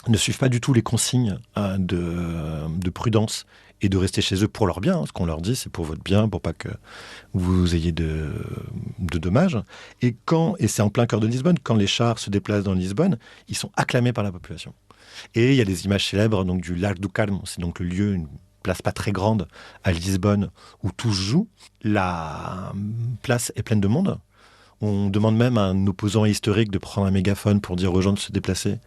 Speaker 2: ne suivent pas du tout les consignes de prudence et de rester chez eux pour leur bien. Ce qu'on leur dit, c'est pour votre bien, pour pas que vous ayez de dommages. Et c'est en plein cœur de Lisbonne, quand les chars se déplacent dans Lisbonne, ils sont acclamés par la population. Et il y a des images célèbres donc, du Largo do Carmo, c'est donc le lieu, une place pas très grande à Lisbonne, où tout se joue. La place est pleine de monde. On demande même à un opposant historique de prendre un mégaphone pour dire aux gens de se déplacer,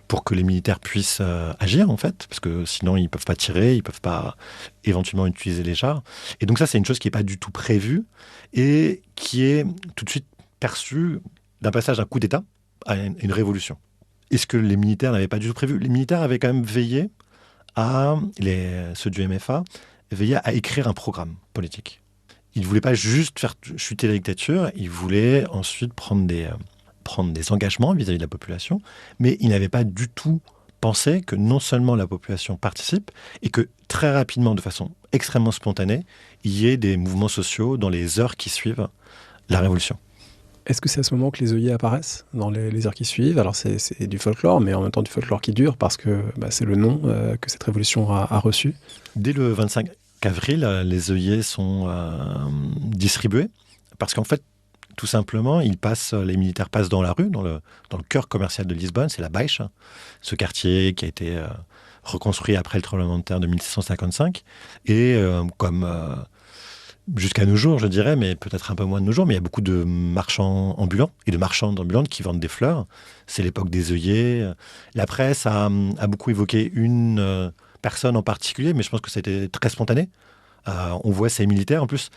Speaker 2: pour que les militaires puissent agir, en fait, parce que sinon, ils ne peuvent pas tirer, ils ne peuvent pas éventuellement utiliser les chars. Et donc ça, c'est une chose qui n'est pas du tout prévue et qui est tout de suite perçue d'un passage d'un coup d'État à une révolution. Et ce que les militaires n'avaient pas du tout prévu. Les militaires avaient quand même veillé ceux du MFA, veillaient à écrire un programme politique. Ils ne voulaient pas juste faire chuter la dictature, ils voulaient ensuite prendre des engagements vis-à-vis de la population, mais ils n'avaient pas du tout pensé que non seulement la population participe, et que très rapidement, de façon extrêmement spontanée, il y ait des mouvements sociaux dans les heures qui suivent la Révolution.
Speaker 1: Est-ce que c'est à ce moment que les œillets apparaissent dans les heures qui suivent? Alors c'est du folklore, mais en même temps du folklore qui dure, parce que c'est le nom que cette révolution a reçu.
Speaker 2: Dès le 25 avril, les œillets sont distribués, parce qu'en fait, tout simplement, les militaires passent dans la rue, dans le cœur commercial de Lisbonne, c'est la Baixa, ce quartier qui a été reconstruit après le tremblement de terre de 1655. Et jusqu'à nos jours, je dirais, mais peut-être un peu moins de nos jours, mais il y a beaucoup de marchands ambulants et de marchandes ambulantes qui vendent des fleurs. C'est l'époque des œillets. La presse a beaucoup évoqué une personne en particulier, mais je pense que c'était très spontané. On voit ces militaires, en plus...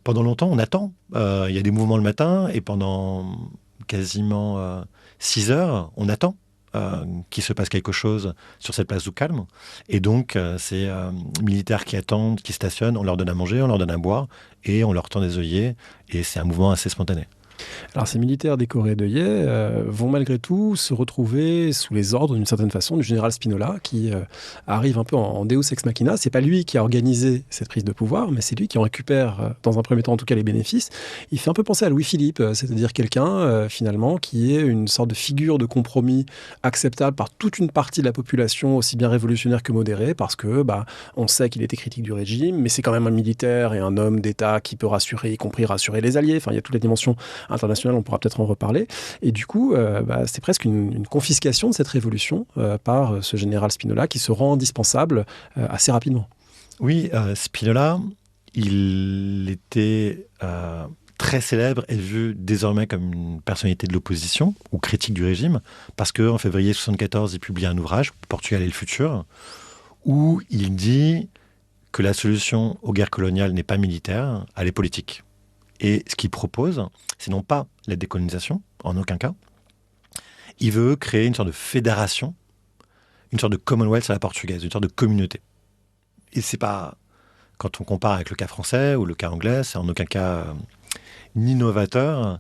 Speaker 2: Pendant longtemps, on attend. Il y a des mouvements le matin et pendant quasiment 6 heures, on attend qu'il se passe quelque chose sur cette place du Calme. Et donc, ces militaires qui attendent, qui stationnent, on leur donne à manger, on leur donne à boire et on leur tend des œillets. Et c'est un mouvement assez spontané.
Speaker 1: Alors ces militaires décorés d'œillets vont malgré tout se retrouver sous les ordres d'une certaine façon du général Spinola qui arrive un peu en Deus ex machina. C'est pas lui qui a organisé cette prise de pouvoir, mais c'est lui qui en récupère dans un premier temps en tout cas les bénéfices. Il fait un peu penser à Louis-Philippe, c'est-à-dire quelqu'un finalement qui est une sorte de figure de compromis acceptable par toute une partie de la population aussi bien révolutionnaire que modérée, parce que on sait qu'il était critique du régime, mais c'est quand même un militaire et un homme d'État qui peut rassurer, y compris rassurer les alliés. Enfin, il y a toute la dimension internationale, on pourra peut-être en reparler. Et du coup, c'est presque une confiscation de cette révolution par ce général Spinola qui se rend indispensable assez rapidement.
Speaker 2: Oui, Spinola, il était très célèbre et vu désormais comme une personnalité de l'opposition ou critique du régime, parce qu'en février 1974, il publie un ouvrage, Portugal et le futur, où il dit que la solution aux guerres coloniales n'est pas militaire, elle est politique. Et ce qu'il propose, c'est non pas la décolonisation, en aucun cas. Il veut créer une sorte de fédération, une sorte de Commonwealth à la portugaise, une sorte de communauté. Et c'est pas, quand on compare avec le cas français ou le cas anglais, c'est en aucun cas ni novateur,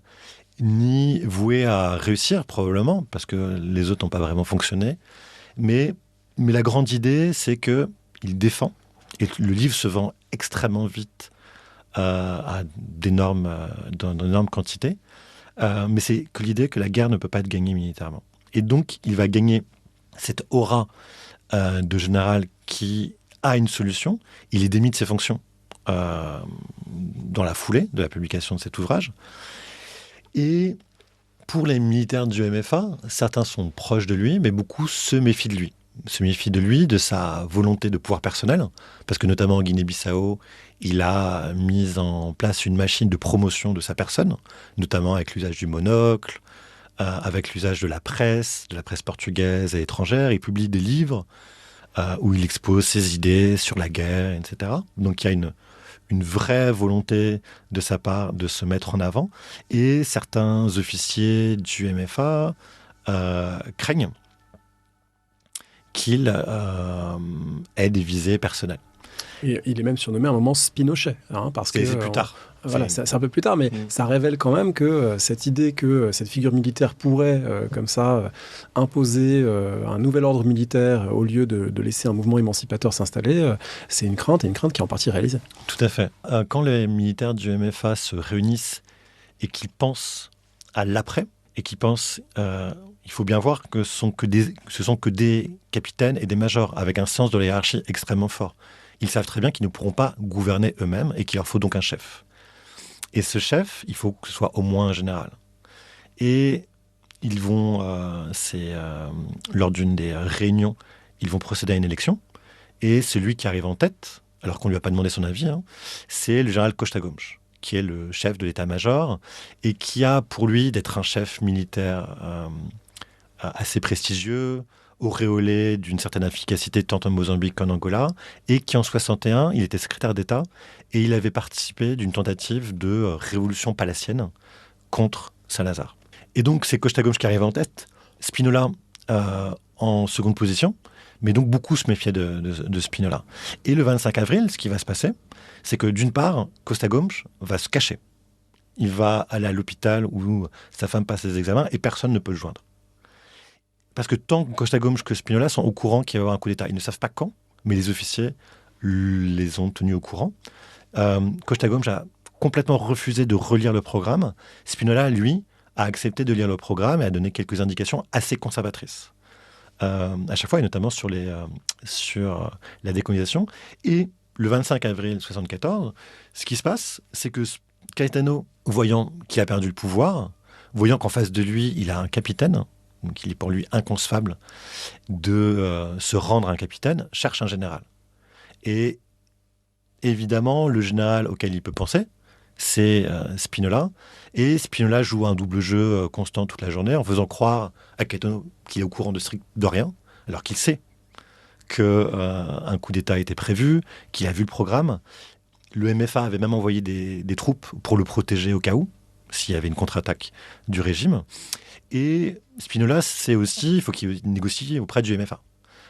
Speaker 2: ni voué à réussir, probablement, parce que les autres n'ont pas vraiment fonctionné. Mais la grande idée, c'est qu'il défend, et le livre se vend extrêmement vite, dans d'énormes quantités. Mais c'est que l'idée que la guerre ne peut pas être gagnée militairement. Et donc, il va gagner cette aura de général qui a une solution. Il est démis de ses fonctions dans la foulée de la publication de cet ouvrage. Et pour les militaires du MFA, certains sont proches de lui, mais beaucoup se méfient de lui. Se méfie de lui, de sa volonté de pouvoir personnel, parce que notamment en Guinée-Bissau, il a mis en place une machine de promotion de sa personne, notamment avec l'usage du monocle, avec l'usage de la presse portugaise et étrangère. Il publie des livres où il expose ses idées sur la guerre, etc. Donc il y a une vraie volonté de sa part de se mettre en avant. Et certains officiers du MFA craignent qu'il ait des visées personnelles.
Speaker 1: Et il est même surnommé à un moment Spinochet, parce que
Speaker 2: c'est plus tard.
Speaker 1: Voilà, c'est un peu plus tard, mais ça révèle quand même que cette idée que cette figure militaire pourrait, comme ça, imposer un nouvel ordre militaire au lieu de laisser un mouvement émancipateur s'installer, c'est une crainte, et une crainte qui est en partie réalisée.
Speaker 2: Tout à fait. Quand les militaires du MFA se réunissent et qu'ils pensent à l'après, et qu'ils pensent il faut bien voir que ce sont que des capitaines et des majors avec un sens de la hiérarchie extrêmement fort. Ils savent très bien qu'ils ne pourront pas gouverner eux-mêmes et qu'il leur faut donc un chef. Et ce chef, il faut que ce soit au moins un général. Et ils vont, lors d'une des réunions, ils vont procéder à une élection. Et celui qui arrive en tête, alors qu'on ne lui a pas demandé son avis, c'est le général Costa Gomes, qui est le chef de l'état-major et qui a pour lui d'être un chef militaire assez prestigieux, auréolé d'une certaine efficacité tant en Mozambique qu'en Angola, et qui en 61, il était secrétaire d'État et il avait participé d'une tentative de révolution palacienne contre Salazar. Et donc c'est Costa Gomes qui arrive en tête, Spinola en seconde position, mais donc beaucoup se méfiaient de Spinola. Et le 25 avril, ce qui va se passer, c'est que d'une part, Costa Gomes va se cacher. Il va aller à l'hôpital où sa femme passe ses examens et personne ne peut le joindre. Parce que tant Costa Gomes que Spinola sont au courant qu'il va y avoir un coup d'État. Ils ne savent pas quand, mais les officiers les ont tenus au courant. Costa Gomes a complètement refusé de relire le programme. Spinola, lui, a accepté de lire le programme et a donné quelques indications assez conservatrices. À chaque fois, et notamment sur la décolonisation. Et le 25 avril 1974, ce qui se passe, c'est que Caetano, voyant qu'il a perdu le pouvoir, voyant qu'en face de lui, il a un capitaine, donc il est pour lui inconcevable de se rendre un capitaine, cherche un général. Et évidemment, le général auquel il peut penser, c'est Spinola. Et Spinola joue un double jeu constant toute la journée en faisant croire à Caetano qu'il est au courant de rien, alors qu'il sait qu'un coup d'État était prévu, qu'il a vu le programme. Le MFA avait même envoyé des troupes pour le protéger au cas où, s'il y avait une contre-attaque du régime. Et Spinola sait aussi, il faut qu'il négocie auprès du MFA.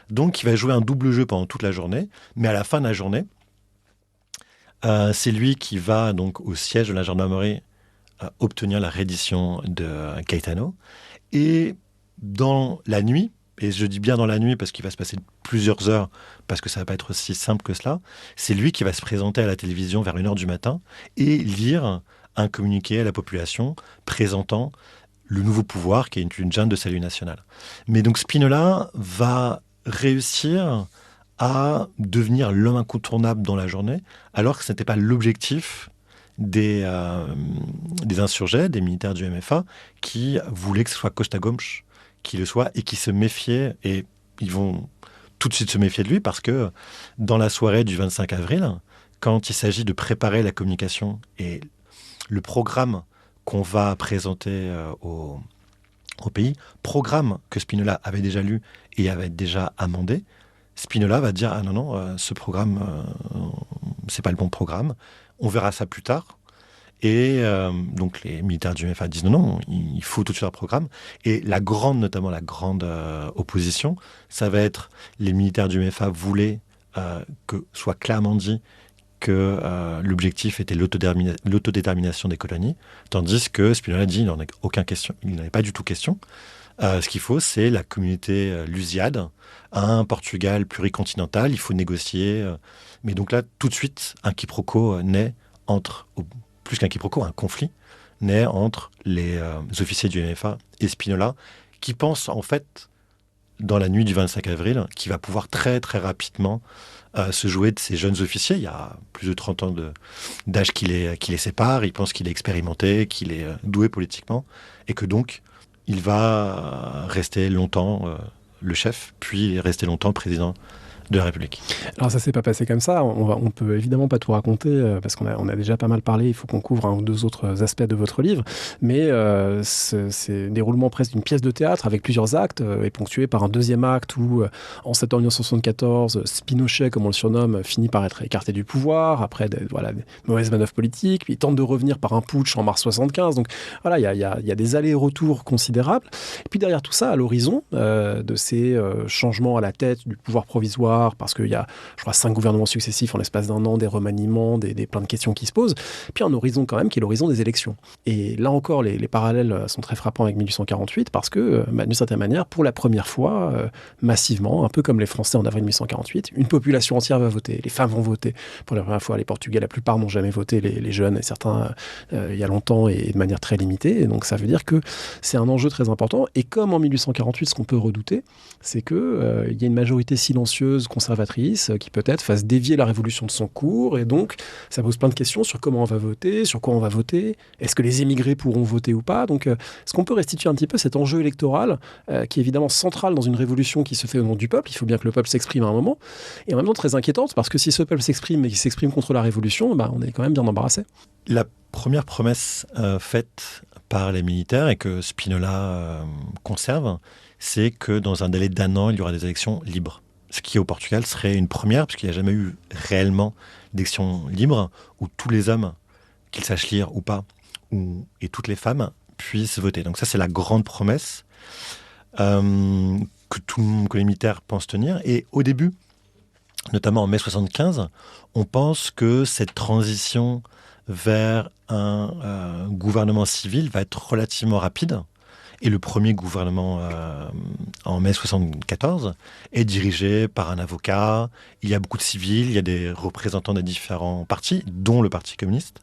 Speaker 2: Donc il va jouer un double jeu pendant toute la journée, mais à la fin de la journée, c'est lui qui va donc au siège de la gendarmerie obtenir la reddition de Caetano. Et dans la nuit, et je dis bien dans la nuit parce qu'il va se passer plusieurs heures, parce que ça ne va pas être aussi simple que cela, c'est lui qui va se présenter à la télévision vers 1h du matin et lire un communiqué à la population présentant le nouveau pouvoir qui est une junte de salut national. Mais donc Spinola va réussir à devenir l'homme incontournable dans la journée, alors que ce n'était pas l'objectif des insurgés, des militaires du MFA, qui voulaient que ce soit Costa Gomes qui le soit et qui se méfiaient. Et ils vont tout de suite se méfier de lui parce que dans la soirée du 25 avril, quand il s'agit de préparer la communication et le programme qu'on va présenter au pays, programme que Spinola avait déjà lu et avait déjà amendé, Spinola va dire « Ah non, ce programme, c'est pas le bon programme, on verra ça plus tard ». Et donc les militaires du MFA disent non, il faut tout de suite un programme. Et notamment la grande opposition, ça va être les militaires du MFA voulaient que soit clairement dit que l'objectif était l'autodétermination des colonies, tandis que Spinola dit il n'en est pas du tout question. Ce qu'il faut, c'est la communauté lusiade, un Portugal pluricontinental, il faut négocier. Mais donc là, tout de suite, un quiproquo naît plus qu'un quiproquo, un conflit naît entre les officiers du MFA et Spinola, qui pense en fait, dans la nuit du 25 avril, qu'il va pouvoir très très rapidement se jouer de ces jeunes officiers. Il y a plus de 30 ans d'âge qui les sépare, il pense qu'il est expérimenté, qu'il est doué politiquement, et que donc il va rester longtemps le chef, puis rester longtemps président de la République.
Speaker 1: Alors ça s'est pas passé comme ça, on peut évidemment pas tout raconter parce qu'on a déjà pas mal parlé, il faut qu'on couvre un ou deux autres aspects de votre livre, mais c'est déroulement presque d'une pièce de théâtre avec plusieurs actes et ponctué par un deuxième acte où en septembre 1974, Spinochet, comme on le surnomme, finit par être écarté du pouvoir après des mauvaises manœuvres politiques, puis il tente de revenir par un putsch en mars 75, donc voilà, il y a des allers-retours considérables, et puis derrière tout ça, à l'horizon de ces changements à la tête du pouvoir provisoire pouvoir, parce qu'il y a, je crois, 5 gouvernements successifs en l'espace d'un an, des remaniements, des plein de questions qui se posent, puis un horizon quand même qui est l'horizon des élections. Et là encore, les parallèles sont très frappants avec 1848, parce que, d'une certaine manière, pour la première fois, massivement, un peu comme les Français en avril 1848, une population entière va voter, les femmes vont voter. Pour la première fois, les Portugais, la plupart n'ont jamais voté, les jeunes, et certains il y a longtemps, et de manière très limitée. Et donc ça veut dire que c'est un enjeu très important. Et comme en 1848, ce qu'on peut redouter, c'est qu'il y a une majorité silencieuse, conservatrice, qui peut-être fasse dévier la révolution de son cours. Et donc, ça pose plein de questions sur comment on va voter, sur quoi on va voter. Est-ce que les émigrés pourront voter ou pas? Donc, est-ce qu'on peut restituer un petit peu cet enjeu électoral qui est évidemment central dans une révolution qui se fait au nom du peuple? Il faut bien que le peuple s'exprime à un moment. Et en même temps, très inquiétante, parce que si ce peuple s'exprime et qu'il s'exprime contre la révolution, on est quand même bien embarrassé.
Speaker 2: La première promesse faite par les militaires et que Spinola conserve, c'est que dans un délai d'1 an, il y aura des élections libres. Ce qui, au Portugal, serait une première, puisqu'il n'y a jamais eu réellement d'élections libres où tous les hommes, qu'ils sachent lire ou pas, et toutes les femmes puissent voter. Donc ça, c'est la grande promesse que les militaires pensent tenir. Et au début, notamment en mai 75, on pense que cette transition vers un gouvernement civil va être relativement rapide. Et le premier gouvernement en mai 74 est dirigé par un avocat. Il y a beaucoup de civils, il y a des représentants des différents partis, dont le Parti communiste.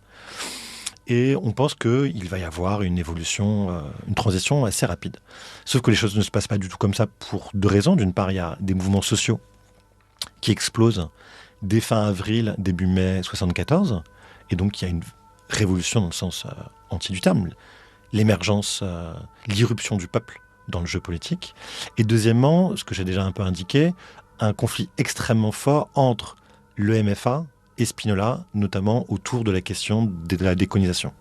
Speaker 2: Et on pense qu'il va y avoir une évolution, une transition assez rapide. Sauf que les choses ne se passent pas du tout comme ça pour 2 raisons. D'une part, il y a des mouvements sociaux qui explosent dès fin avril, début mai 74. Et donc, il y a une révolution dans le sens anti du terme. L'émergence, l'irruption du peuple dans le jeu politique. Et deuxièmement, ce que j'ai déjà un peu indiqué, un conflit extrêmement fort entre le MFA et Spinola, notamment autour de la question de la décolonisation.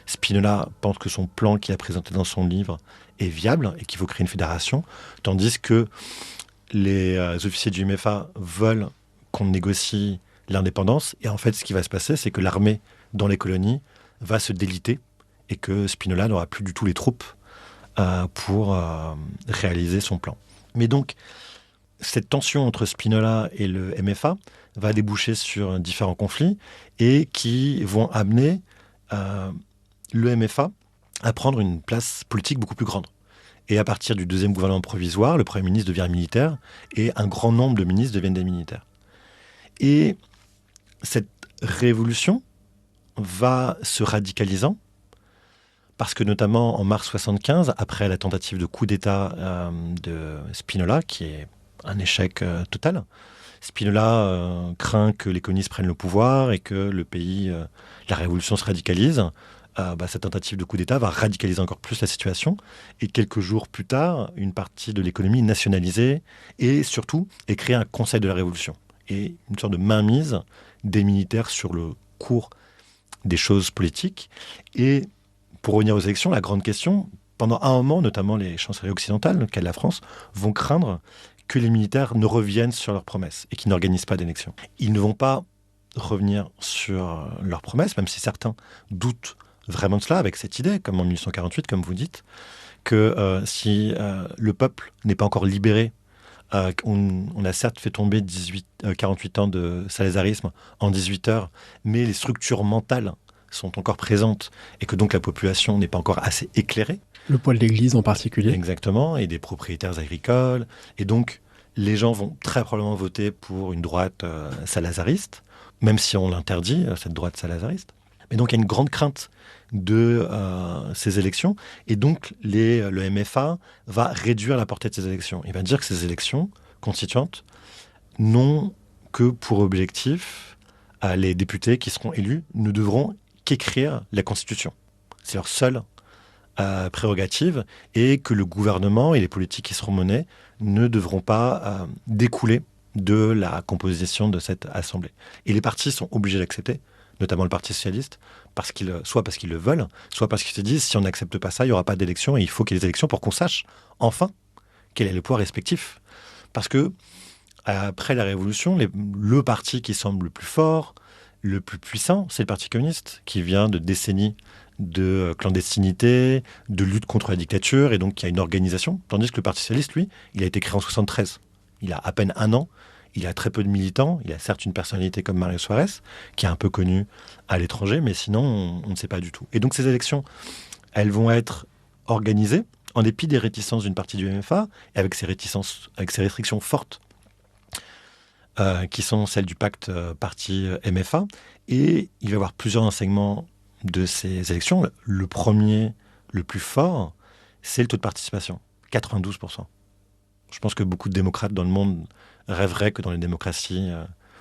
Speaker 2: Spinola pense que son plan qu'il a présenté dans son livre est viable et qu'il faut créer une fédération, tandis que les officiers du MFA veulent qu'on négocie l'indépendance. Et en fait, ce qui va se passer, c'est que l'armée dans les colonies va se déliter et que Spinola n'aura plus du tout les troupes pour réaliser son plan. Mais donc, cette tension entre Spinola et le MFA va déboucher sur différents conflits et qui vont amener le MFA à prendre une place politique beaucoup plus grande. Et à partir du 2e gouvernement provisoire, le Premier ministre devient militaire et un grand nombre de ministres deviennent des militaires. Et cette révolution va se radicalisant parce que notamment en mars 75, après la tentative de coup d'État de Spinola, qui est un échec total, Spinola craint que les communistes prennent le pouvoir et que le pays, la révolution se radicalise. Cette tentative de coup d'État va radicaliser encore plus la situation. Et quelques jours plus tard, une partie de l'économie nationalisée et surtout est créé un conseil de la révolution. Et une sorte de mainmise des militaires sur le cours des choses politiques. Et pour revenir aux élections, la grande question, pendant un moment, notamment les chancelleries occidentales, le cas de la France, vont craindre que les militaires ne reviennent sur leurs promesses et qu'ils n'organisent pas d'élections. Ils ne vont pas revenir sur leurs promesses, même si certains doutent vraiment de cela, avec cette idée, comme en 1848, comme vous dites, que si le peuple n'est pas encore libéré, on a certes fait tomber 48 ans de salazarisme en 18 heures, mais les structures mentales sont encore présentes et que donc la population n'est pas encore assez éclairée.
Speaker 1: Le poids de l'Église en particulier.
Speaker 2: Exactement, et des propriétaires agricoles. Et donc, les gens vont très probablement voter pour une droite salazariste, même si on l'interdit, cette droite salazariste. Mais donc, il y a une grande crainte de ces élections. Et donc, le MFA va réduire la portée de ces élections. Il va dire que ces élections constituantes n'ont que pour objectif, les députés qui seront élus ne devront qu'écrire la Constitution. C'est leur seule prérogative, et que le gouvernement et les politiques qui seront menées ne devront pas découler de la composition de cette assemblée. Et les partis sont obligés d'accepter, notamment le Parti socialiste, soit parce qu'ils le veulent, soit parce qu'ils se disent si on n'accepte pas ça, il n'y aura pas d'élection et il faut qu'il y ait des élections pour qu'on sache enfin quel est le pouvoir respectif. Parce que après la Révolution, le parti qui semble le plus fort, le plus puissant, c'est le Parti communiste, qui vient de décennies de clandestinité, de lutte contre la dictature, et donc il y a une organisation. Tandis que le Parti socialiste, lui, il a été créé en 73. Il a à peine 1 an, il a très peu de militants. Il a certes une personnalité comme Mario Suarez, qui est un peu connu à l'étranger, mais sinon, on ne sait pas du tout. Et donc, ces élections, elles vont être organisées en dépit des réticences d'une partie du MFA, et avec ces restrictions fortes, qui sont celles du pacte parti MFA. Et il va y avoir plusieurs enseignements de ces élections. Le premier, le plus fort, c'est le taux de participation, 92%. Je pense que beaucoup de démocrates dans le monde rêveraient que dans les démocraties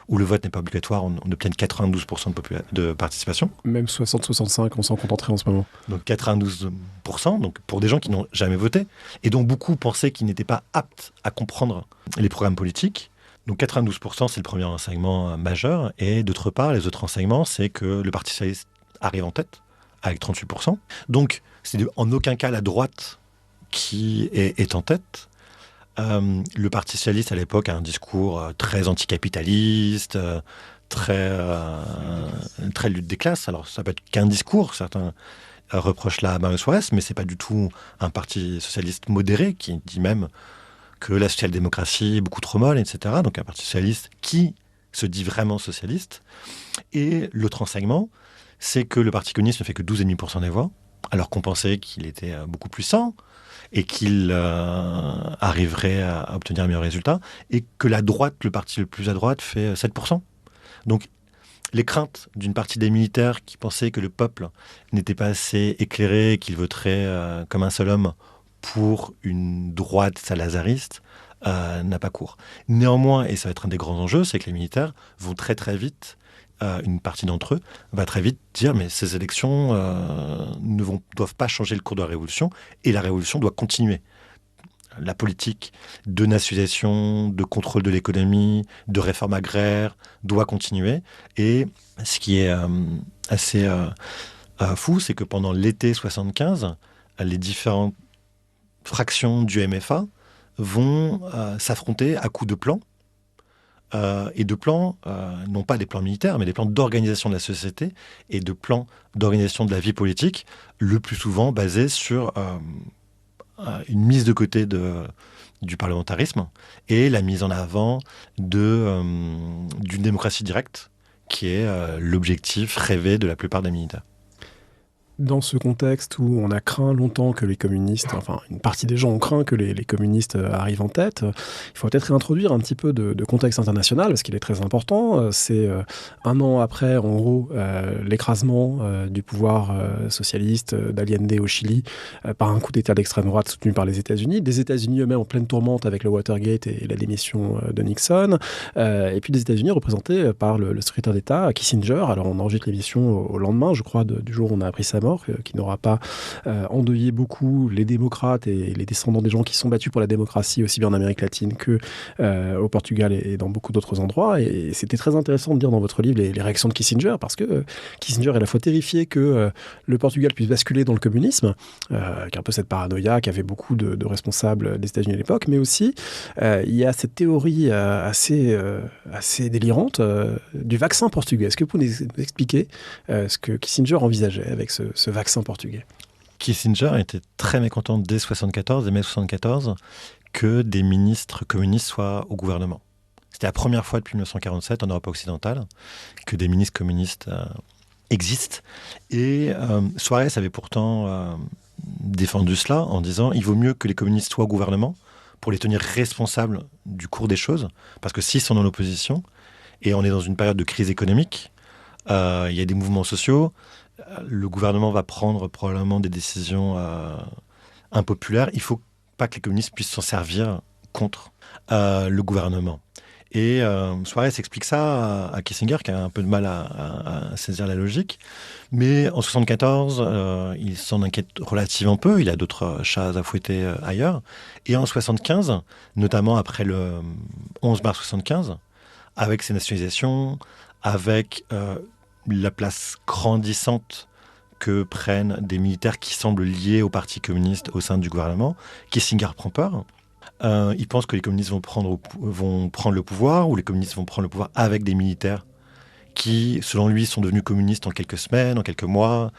Speaker 2: où le vote n'est pas obligatoire, on obtienne 92% de participation.
Speaker 1: Même 60-65, on s'en contenterait en ce moment.
Speaker 2: Donc 92%, donc pour des gens qui n'ont jamais voté, et dont beaucoup pensaient qu'ils n'étaient pas aptes à comprendre les programmes politiques. Donc 92%, c'est le premier enseignement majeur. Et d'autre part, les autres enseignements, c'est que le Parti socialiste arrive en tête, avec 38%. Donc c'est en aucun cas la droite qui est en tête. Le Parti socialiste, à l'époque, a un discours très anticapitaliste, très lutte des classes. Alors, ça peut être qu'un discours. Certains reprochent là à Mario Suarez, mais c'est pas du tout un Parti socialiste modéré qui dit même que la social-démocratie est beaucoup trop molle, etc. Donc, un Parti socialiste qui se dit vraiment socialiste. Et l'autre enseignement, c'est que le Parti communiste ne fait que 12,5% des voix, alors qu'on pensait qu'il était beaucoup puissant, et qu'il arriverait à obtenir un meilleur résultat, et que la droite, le parti le plus à droite, fait 7%. Donc, les craintes d'une partie des militaires qui pensaient que le peuple n'était pas assez éclairé, qu'il voterait comme un seul homme pour une droite salazariste, n'a pas cours. Néanmoins, et ça va être un des grands enjeux, c'est que les militaires vont très très vite, une partie d'entre eux va très vite dire mais ces élections doivent pas changer le cours de la révolution, et la révolution doit continuer. La politique de nationalisation, de contrôle de l'économie, de réforme agraire doit continuer. Et ce qui est assez fou, c'est que pendant l'été 75, les différentes fractions du MFA vont s'affronter à coups de plans. Et de plans, non pas des plans militaires, mais des plans d'organisation de la société et de plans d'organisation de la vie politique, le plus souvent basés sur une mise de côté du parlementarisme et la mise en avant d'une démocratie directe, qui est l'objectif rêvé de la plupart des militaires.
Speaker 1: Dans ce contexte où on a craint longtemps que les communistes, enfin une partie des gens ont craint que les communistes arrivent en tête, il faut peut-être réintroduire un petit peu de contexte international, parce qu'il est très important. C'est un an après, en gros, l'écrasement du pouvoir socialiste d'Allende au Chili par un coup d'État d'extrême droite soutenu par les États-Unis, des États-Unis eux-mêmes en pleine tourmente avec le Watergate et la démission de Nixon, et puis des États-Unis représentés par le secrétaire d'État Kissinger. Alors on enregistre l'émission au lendemain, je crois, du jour où on a appris sa mort, qui n'aura pas endeuillé beaucoup les démocrates et les descendants des gens qui sont battus pour la démocratie, aussi bien en Amérique latine que au Portugal et dans beaucoup d'autres endroits. Et c'était très intéressant de lire dans votre livre les réactions de Kissinger, parce que Kissinger est à la fois terrifié que le Portugal puisse basculer dans le communisme, qui est un peu cette paranoïa qu'avaient beaucoup de responsables des États-Unis à l'époque, mais aussi il y a cette théorie assez délirante du vaccin portugais. Est-ce que vous pouvez nous expliquer ce que Kissinger envisageait avec ce vaccin portugais?
Speaker 2: Kissinger était très mécontent dès 1974, dès mai 1974, que des ministres communistes soient au gouvernement. C'était la première fois depuis 1947 en Europe occidentale que des ministres communistes existent. Et Suarez avait pourtant défendu cela en disant il vaut mieux que les communistes soient au gouvernement pour les tenir responsables du cours des choses, parce que s'ils sont dans l'opposition, et on est dans une période de crise économique, il y a des mouvements sociaux, le gouvernement va prendre probablement des décisions impopulaires. Il ne faut pas que les communistes puissent s'en servir contre le gouvernement. Et Suarez explique ça à Kissinger, qui a un peu de mal à saisir la logique. Mais en 1974, il s'en inquiète relativement peu. Il a d'autres chats à fouetter ailleurs. Et en 1975, notamment après le 11 mars 1975, avec ces nationalisations, avec la place grandissante que prennent des militaires qui semblent liés au Parti communiste au sein du gouvernement, Kissinger prend peur. Il pense que les communistes vont prendre le pouvoir, ou les communistes vont prendre le pouvoir avec des militaires qui, selon lui, sont devenus communistes en quelques semaines, en quelques mois,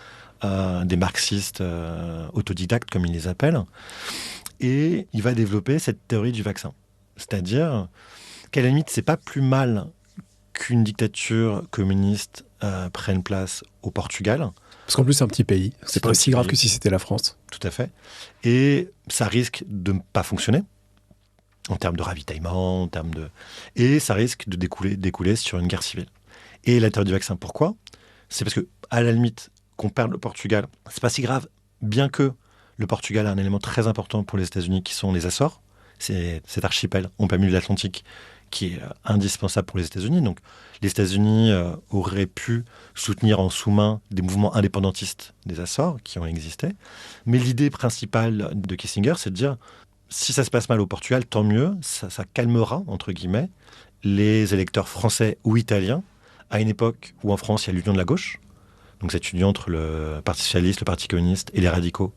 Speaker 2: des marxistes autodidactes, comme il les appelle. Et il va développer cette théorie du vaccin. C'est-à-dire qu'à la limite, c'est pas plus mal qu'une dictature communiste prenne place au Portugal.
Speaker 1: Parce qu'en plus, c'est un petit pays. C'est pas aussi grave
Speaker 2: pays.
Speaker 1: que si c'était la France.
Speaker 2: Tout à fait. Et ça risque de ne pas fonctionner en termes de ravitaillement, en termes de... Et ça risque de découler sur une guerre civile. Et la théorie du vaccin, pourquoi ? C'est parce que, à la limite, qu'on perde le Portugal, c'est pas si grave, bien que le Portugal a un élément très important pour les États-Unis qui sont les Açores. C'est cet archipel en plein milieu de l'Atlantique qui est indispensable pour les États-Unis. Donc, les États-Unis auraient pu soutenir en sous-main des mouvements indépendantistes des Açores qui ont existé. Mais l'idée principale de Kissinger, c'est de dire, si ça se passe mal au Portugal, tant mieux, ça calmera, entre guillemets, les électeurs français ou italiens, à une époque où en France, il y a l'union de la gauche, donc cette union entre le Parti socialiste, le Parti communiste et les radicaux,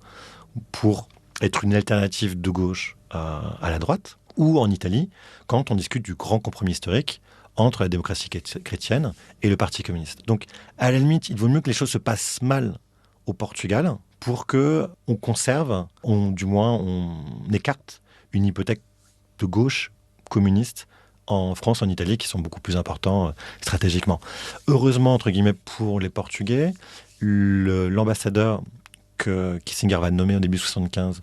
Speaker 2: pour être une alternative de gauche à la droite, ou en Italie, quand on discute du grand compromis historique entre la démocratie chrétienne et le Parti communiste. Donc, à la limite, il vaut mieux que les choses se passent mal au Portugal pour qu'on conserve, du moins on écarte une hypothèque de gauche communiste en France, en Italie, qui sont beaucoup plus importants stratégiquement. Heureusement, entre guillemets, pour les Portugais, l'ambassadeur que Kissinger va nommer au début 1975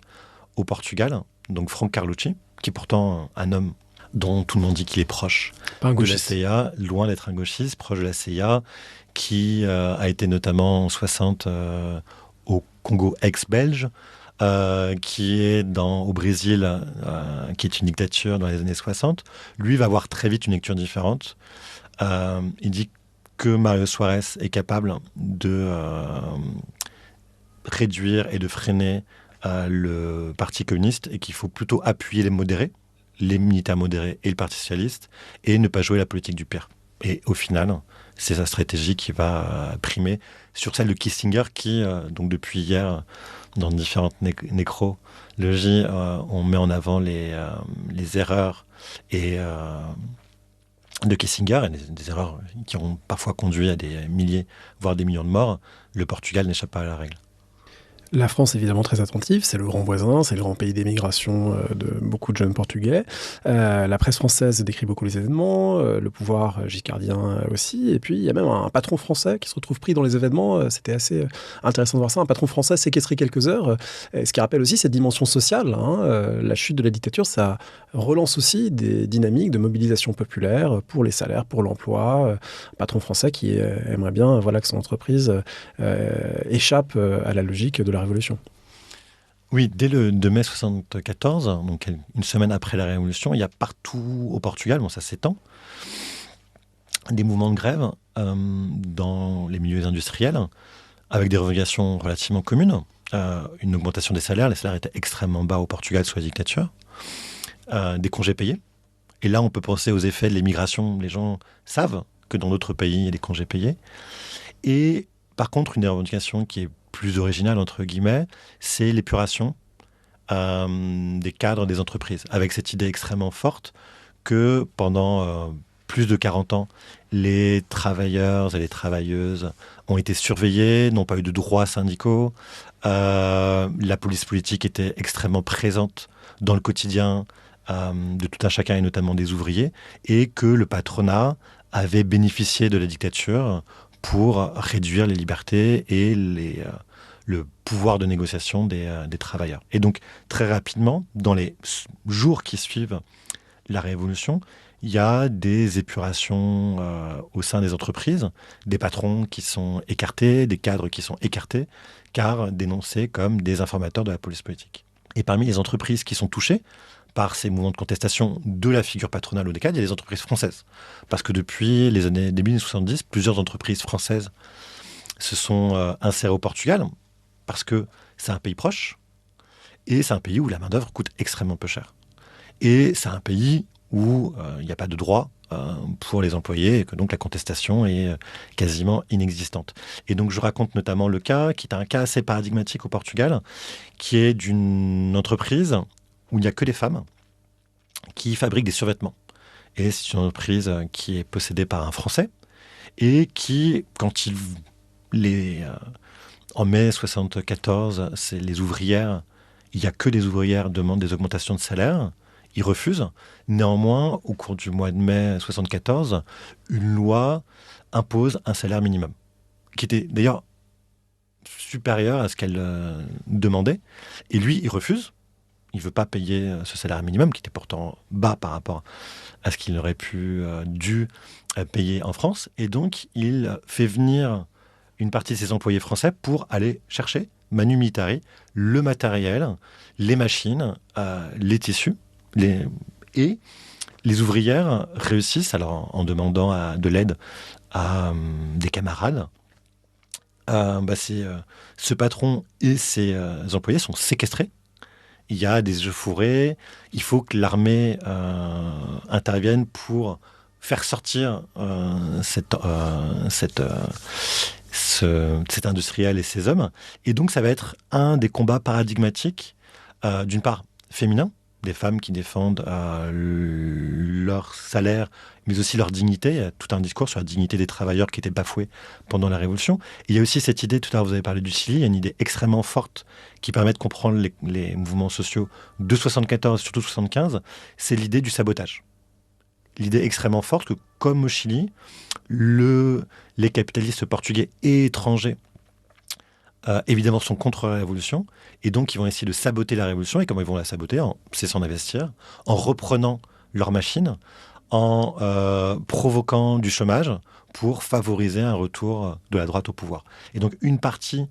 Speaker 2: au Portugal, donc Franck Carlucci, qui est pourtant un homme dont tout le monde dit qu'il est proche de la CIA, loin d'être un gauchiste, proche de la CIA, qui a été notamment en 60 au Congo ex-belge, qui est au Brésil, qui est une dictature dans les années 60. Lui va avoir très vite une lecture différente. Il dit que Mario Suarez est capable de réduire et de freiner le Parti communiste et qu'il faut plutôt appuyer les modérés, les militaires modérés et le Parti socialiste, et ne pas jouer la politique du pire. Et au final, c'est sa stratégie qui va primer sur celle de Kissinger qui, donc depuis hier, dans différentes nécrologies, on met en avant les erreurs de Kissinger, et des erreurs qui ont parfois conduit à des milliers, voire des millions de morts. Le Portugal n'échappe pas à la règle.
Speaker 1: La France, évidemment, très attentive. C'est le grand voisin, c'est le grand pays d'émigration de beaucoup de jeunes Portugais. La presse française décrit beaucoup les événements, le pouvoir giscardien aussi. Et puis, il y a même un patron français qui se retrouve pris dans les événements. C'était assez intéressant de voir ça. Un patron français séquestré quelques heures, ce qui rappelle aussi cette dimension sociale. La chute de la dictature, ça relance aussi des dynamiques de mobilisation populaire pour les salaires, pour l'emploi. Un patron français qui aimerait bien que son entreprise échappe à la logique de la Révolution.
Speaker 2: Oui, dès le 2 mai 1974, donc une semaine après la Révolution, il y a partout au Portugal, ça s'étend, des mouvements de grève dans les milieux industriels, avec des revendications relativement communes. Une augmentation des salaires, les salaires étaient extrêmement bas au Portugal sous la dictature, des congés payés. Et là, on peut penser aux effets de l'immigration. Les gens savent que dans d'autres pays, il y a des congés payés. Et par contre, une des revendications qui est plus originale, entre guillemets, c'est l'épuration des cadres des entreprises, avec cette idée extrêmement forte que pendant plus de 40 ans, les travailleurs et les travailleuses ont été surveillés, n'ont pas eu de droits syndicaux, la police politique était extrêmement présente dans le quotidien de tout un chacun et notamment des ouvriers, et que le patronat avait bénéficié de la dictature pour réduire les libertés et le pouvoir de négociation des travailleurs. Et donc, très rapidement, dans les jours qui suivent la Révolution, il y a des épurations au sein des entreprises, des patrons qui sont écartés, des cadres qui sont écartés, car dénoncés comme des informateurs de la police politique. Et parmi les entreprises qui sont touchées par ces mouvements de contestation de la figure patronale ou des cadres, il y a les entreprises françaises. Parce que depuis les années début des 70, plusieurs entreprises françaises se sont insérées au Portugal, parce que c'est un pays proche, et c'est un pays où la main-d'œuvre coûte extrêmement peu cher. Et c'est un pays où il n'y a pas de droit pour les employés, et que donc la contestation est quasiment inexistante. Et donc je raconte notamment le cas, qui est un cas assez paradigmatique au Portugal, qui est d'une entreprise où il n'y a que des femmes qui fabriquent des survêtements. Et c'est une entreprise qui est possédée par un Français, et qui, quand en mai 1974, c'est les ouvrières, il n'y a que des ouvrières demandent des augmentations de salaire. il refuse. Néanmoins, au cours du mois de mai 1974, une loi impose un salaire minimum, qui était d'ailleurs supérieur à ce qu'elle demandait. Et lui, il refuse. Il ne veut pas payer ce salaire minimum, qui était pourtant bas par rapport à ce qu'il aurait dû payer en France. Et donc, il fait venir une partie de ses employés français pour aller chercher, manu militari, le matériel, les machines, les tissus. Et les ouvrières réussissent, alors en demandant de l'aide à des camarades, ce patron et ses employés sont séquestrés. Il y a des échauffourées. Il faut que l'armée intervienne pour faire sortir cet industriel et ses hommes. Et donc, ça va être un des combats paradigmatiques, d'une part féminins, des femmes qui défendent leur salaire, mais aussi leur dignité. Il y a tout un discours sur la dignité des travailleurs qui était bafoué pendant la Révolution. Et il y a aussi cette idée, tout à l'heure vous avez parlé du Chili, il y a une idée extrêmement forte qui permet de comprendre les mouvements sociaux de 74 et surtout 75, c'est l'idée du sabotage. L'idée extrêmement forte que, comme au Chili, les capitalistes portugais et étrangers évidemment sont contre la révolution, et donc ils vont essayer de saboter la révolution. Et comment ils vont la saboter? En cessant d'investir, en reprenant leurs machines, en provoquant du chômage pour favoriser un retour de la droite au pouvoir. Et donc une partie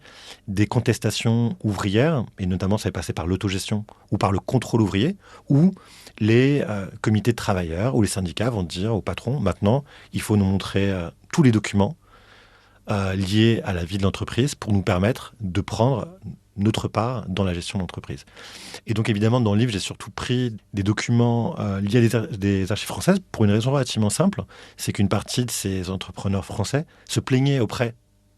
Speaker 2: des contestations ouvrières, et notamment ça est passé par l'autogestion ou par le contrôle ouvrier, où les comités de travailleurs ou les syndicats vont dire au patron, maintenant il faut nous montrer tous les documents liés à la vie de l'entreprise pour nous permettre de prendre notre part dans la gestion de l'entreprise. Et donc évidemment, dans le livre, j'ai surtout pris des documents liés à des archives françaises pour une raison relativement simple, c'est qu'une partie de ces entrepreneurs français se plaignaient auprès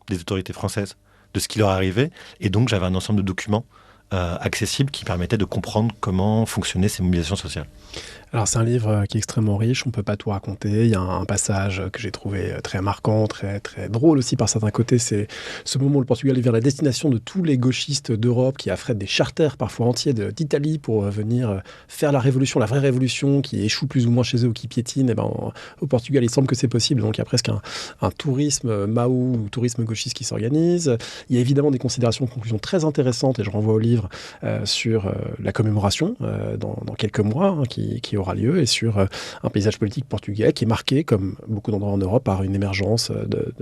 Speaker 2: des autorités françaises de ce qui leur arrivait, et donc j'avais un ensemble de documents accessibles qui permettaient de comprendre comment fonctionnaient ces mobilisations sociales.
Speaker 1: Alors c'est un livre qui est extrêmement riche, on ne peut pas tout raconter. Il y a un passage que j'ai trouvé très marquant, très, très drôle aussi par certains côtés. C'est ce moment où le Portugal est vers la destination de tous les gauchistes d'Europe qui affrètent des charters parfois entiers d'Italie pour venir faire la révolution, la vraie révolution qui échoue plus ou moins chez eux ou qui piétine. Et au Portugal, il semble que c'est possible. Donc il y a presque un tourisme Mao ou tourisme gauchiste qui s'organise. Il y a évidemment des considérations de conclusion très intéressantes, et je renvoie au livre sur la commémoration dans quelques mois qui aura lieu, et sur un paysage politique portugais qui est marqué, comme beaucoup d'endroits en Europe, par une émergence de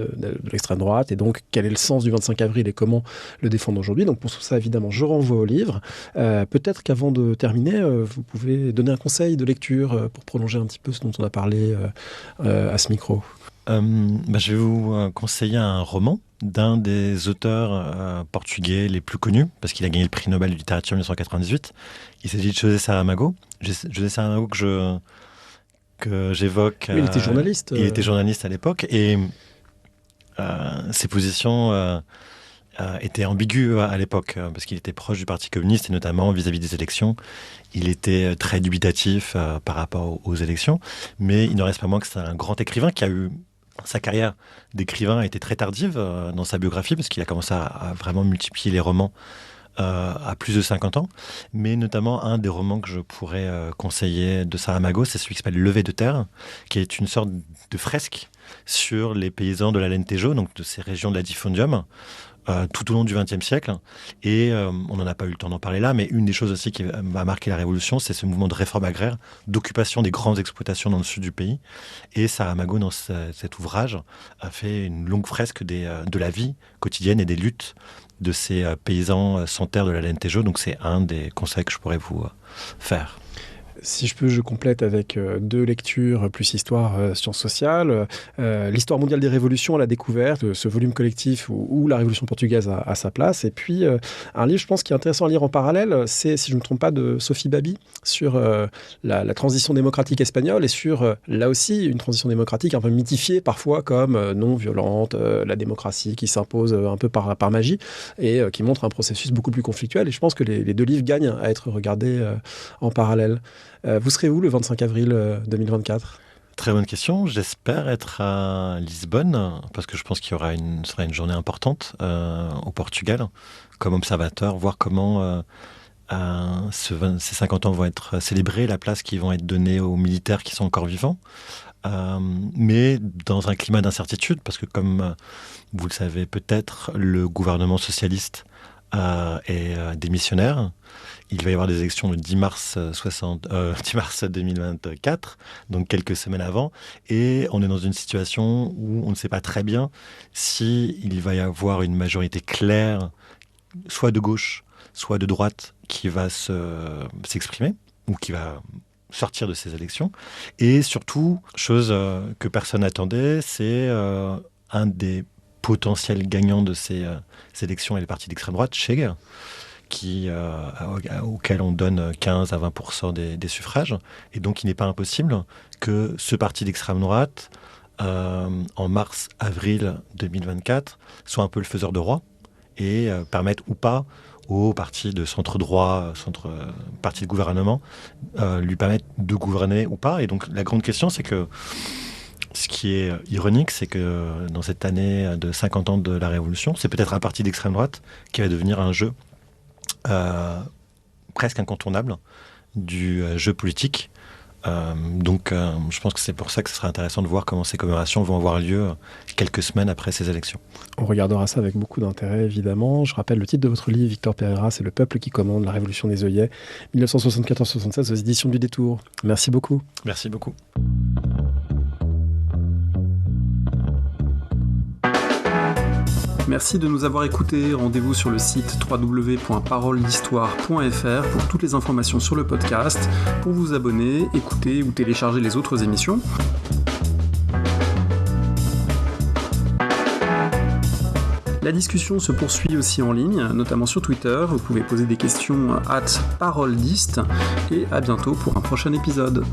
Speaker 1: l'extrême droite. Et donc, quel est le sens du 25 avril et comment le défendre aujourd'hui? Donc, pour tout ça, évidemment, je renvoie au livre. Peut-être qu'avant de terminer, vous pouvez donner un conseil de lecture pour prolonger un petit peu ce dont on a parlé à ce micro.
Speaker 2: Je vais vous conseiller un roman d'un des auteurs portugais les plus connus, parce qu'il a gagné le prix Nobel de littérature en 1998. Il s'agit de José Saramago. José Saramago que j'évoque.
Speaker 1: Il était journaliste.
Speaker 2: Il était journaliste à l'époque, et ses positions étaient ambiguës à l'époque, parce qu'il était proche du Parti communiste, et notamment vis-à-vis des élections. Il était très dubitatif par rapport aux élections, mais il ne reste pas moins que c'est un grand écrivain qui a eu... Sa carrière d'écrivain a été très tardive dans sa biographie, parce qu'il a commencé à vraiment multiplier les romans à plus de 50 ans. Mais notamment, un des romans que je pourrais conseiller de Saramago, c'est celui qui s'appelle Levé de terre, qui est une sorte de fresque sur les paysans de l'Alentejo, donc de ces régions de latifundium, tout au long du XXe siècle. Et on n'en a pas eu le temps d'en parler là, mais une des choses aussi qui va marquer la Révolution, c'est ce mouvement de réforme agraire, d'occupation des grandes exploitations dans le sud du pays. Et Saramago, dans cet ouvrage, a fait une longue fresque de la vie quotidienne et des luttes de ces paysans sans terre de l'Alentejo. Donc c'est un des conseils que je pourrais vous faire.
Speaker 1: Si je peux, je complète avec deux lectures plus histoire, sciences sociales. L'histoire mondiale des révolutions à la découverte, ce volume collectif où la révolution portugaise a sa place. Et puis, un livre, je pense, qui est intéressant à lire en parallèle, c'est, si je ne me trompe pas, de Sophie Babi, sur la transition démocratique espagnole, et sur, là aussi, une transition démocratique un peu mythifiée parfois comme non violente, la démocratie qui s'impose un peu par magie, et qui montre un processus beaucoup plus conflictuel. Et je pense que les deux livres gagnent à être regardés en parallèle. Vous serez où le 25 avril 2024 ?
Speaker 2: Très bonne question. J'espère être à Lisbonne, parce que je pense qu'il y aura sera une journée importante au Portugal, comme observateur, voir comment Ces 50 ans vont être célébrés, la place qui vont être donnée aux militaires qui sont encore vivants, mais dans un climat d'incertitude, parce que comme vous le savez peut-être, le gouvernement socialiste est démissionnaire. Il va y avoir des élections le 10 mars 2024, donc quelques semaines avant, et on est dans une situation où on ne sait pas très bien si il va y avoir une majorité claire, soit de gauche, soit de droite, qui va s'exprimer, ou qui va sortir de ces élections. Et surtout, chose que personne n'attendait, c'est un des potentiels gagnants de ces élections est le parti d'extrême droite, Che, auquel on donne 15 à 20% des suffrages. Et donc, il n'est pas impossible que ce parti d'extrême droite, en mars-avril 2024, soit un peu le faiseur de roi et permette ou pas au parti de centre-droit, parti de gouvernement, lui permettre de gouverner ou pas. Et donc, la grande question, c'est que ce qui est ironique, c'est que dans cette année de 50 ans de la Révolution, c'est peut-être un parti d'extrême droite qui va devenir un jeu presque incontournable du jeu politique. Donc, je pense que c'est pour ça que ce sera intéressant de voir comment ces commémorations vont avoir lieu quelques semaines après ces élections.
Speaker 1: On regardera ça avec beaucoup d'intérêt, évidemment. Je rappelle le titre de votre livre, Victor Pereira, c'est Le peuple qui commande, la révolution des œillets, 1974-76, aux éditions du Détour. Merci beaucoup.
Speaker 2: Merci beaucoup.
Speaker 1: Merci de nous avoir écoutés. Rendez-vous sur le site www.paroledhistoire.fr pour toutes les informations sur le podcast, pour vous abonner, écouter ou télécharger les autres émissions. La discussion se poursuit aussi en ligne, notamment sur Twitter. Vous pouvez poser des questions @paroledist et à bientôt pour un prochain épisode.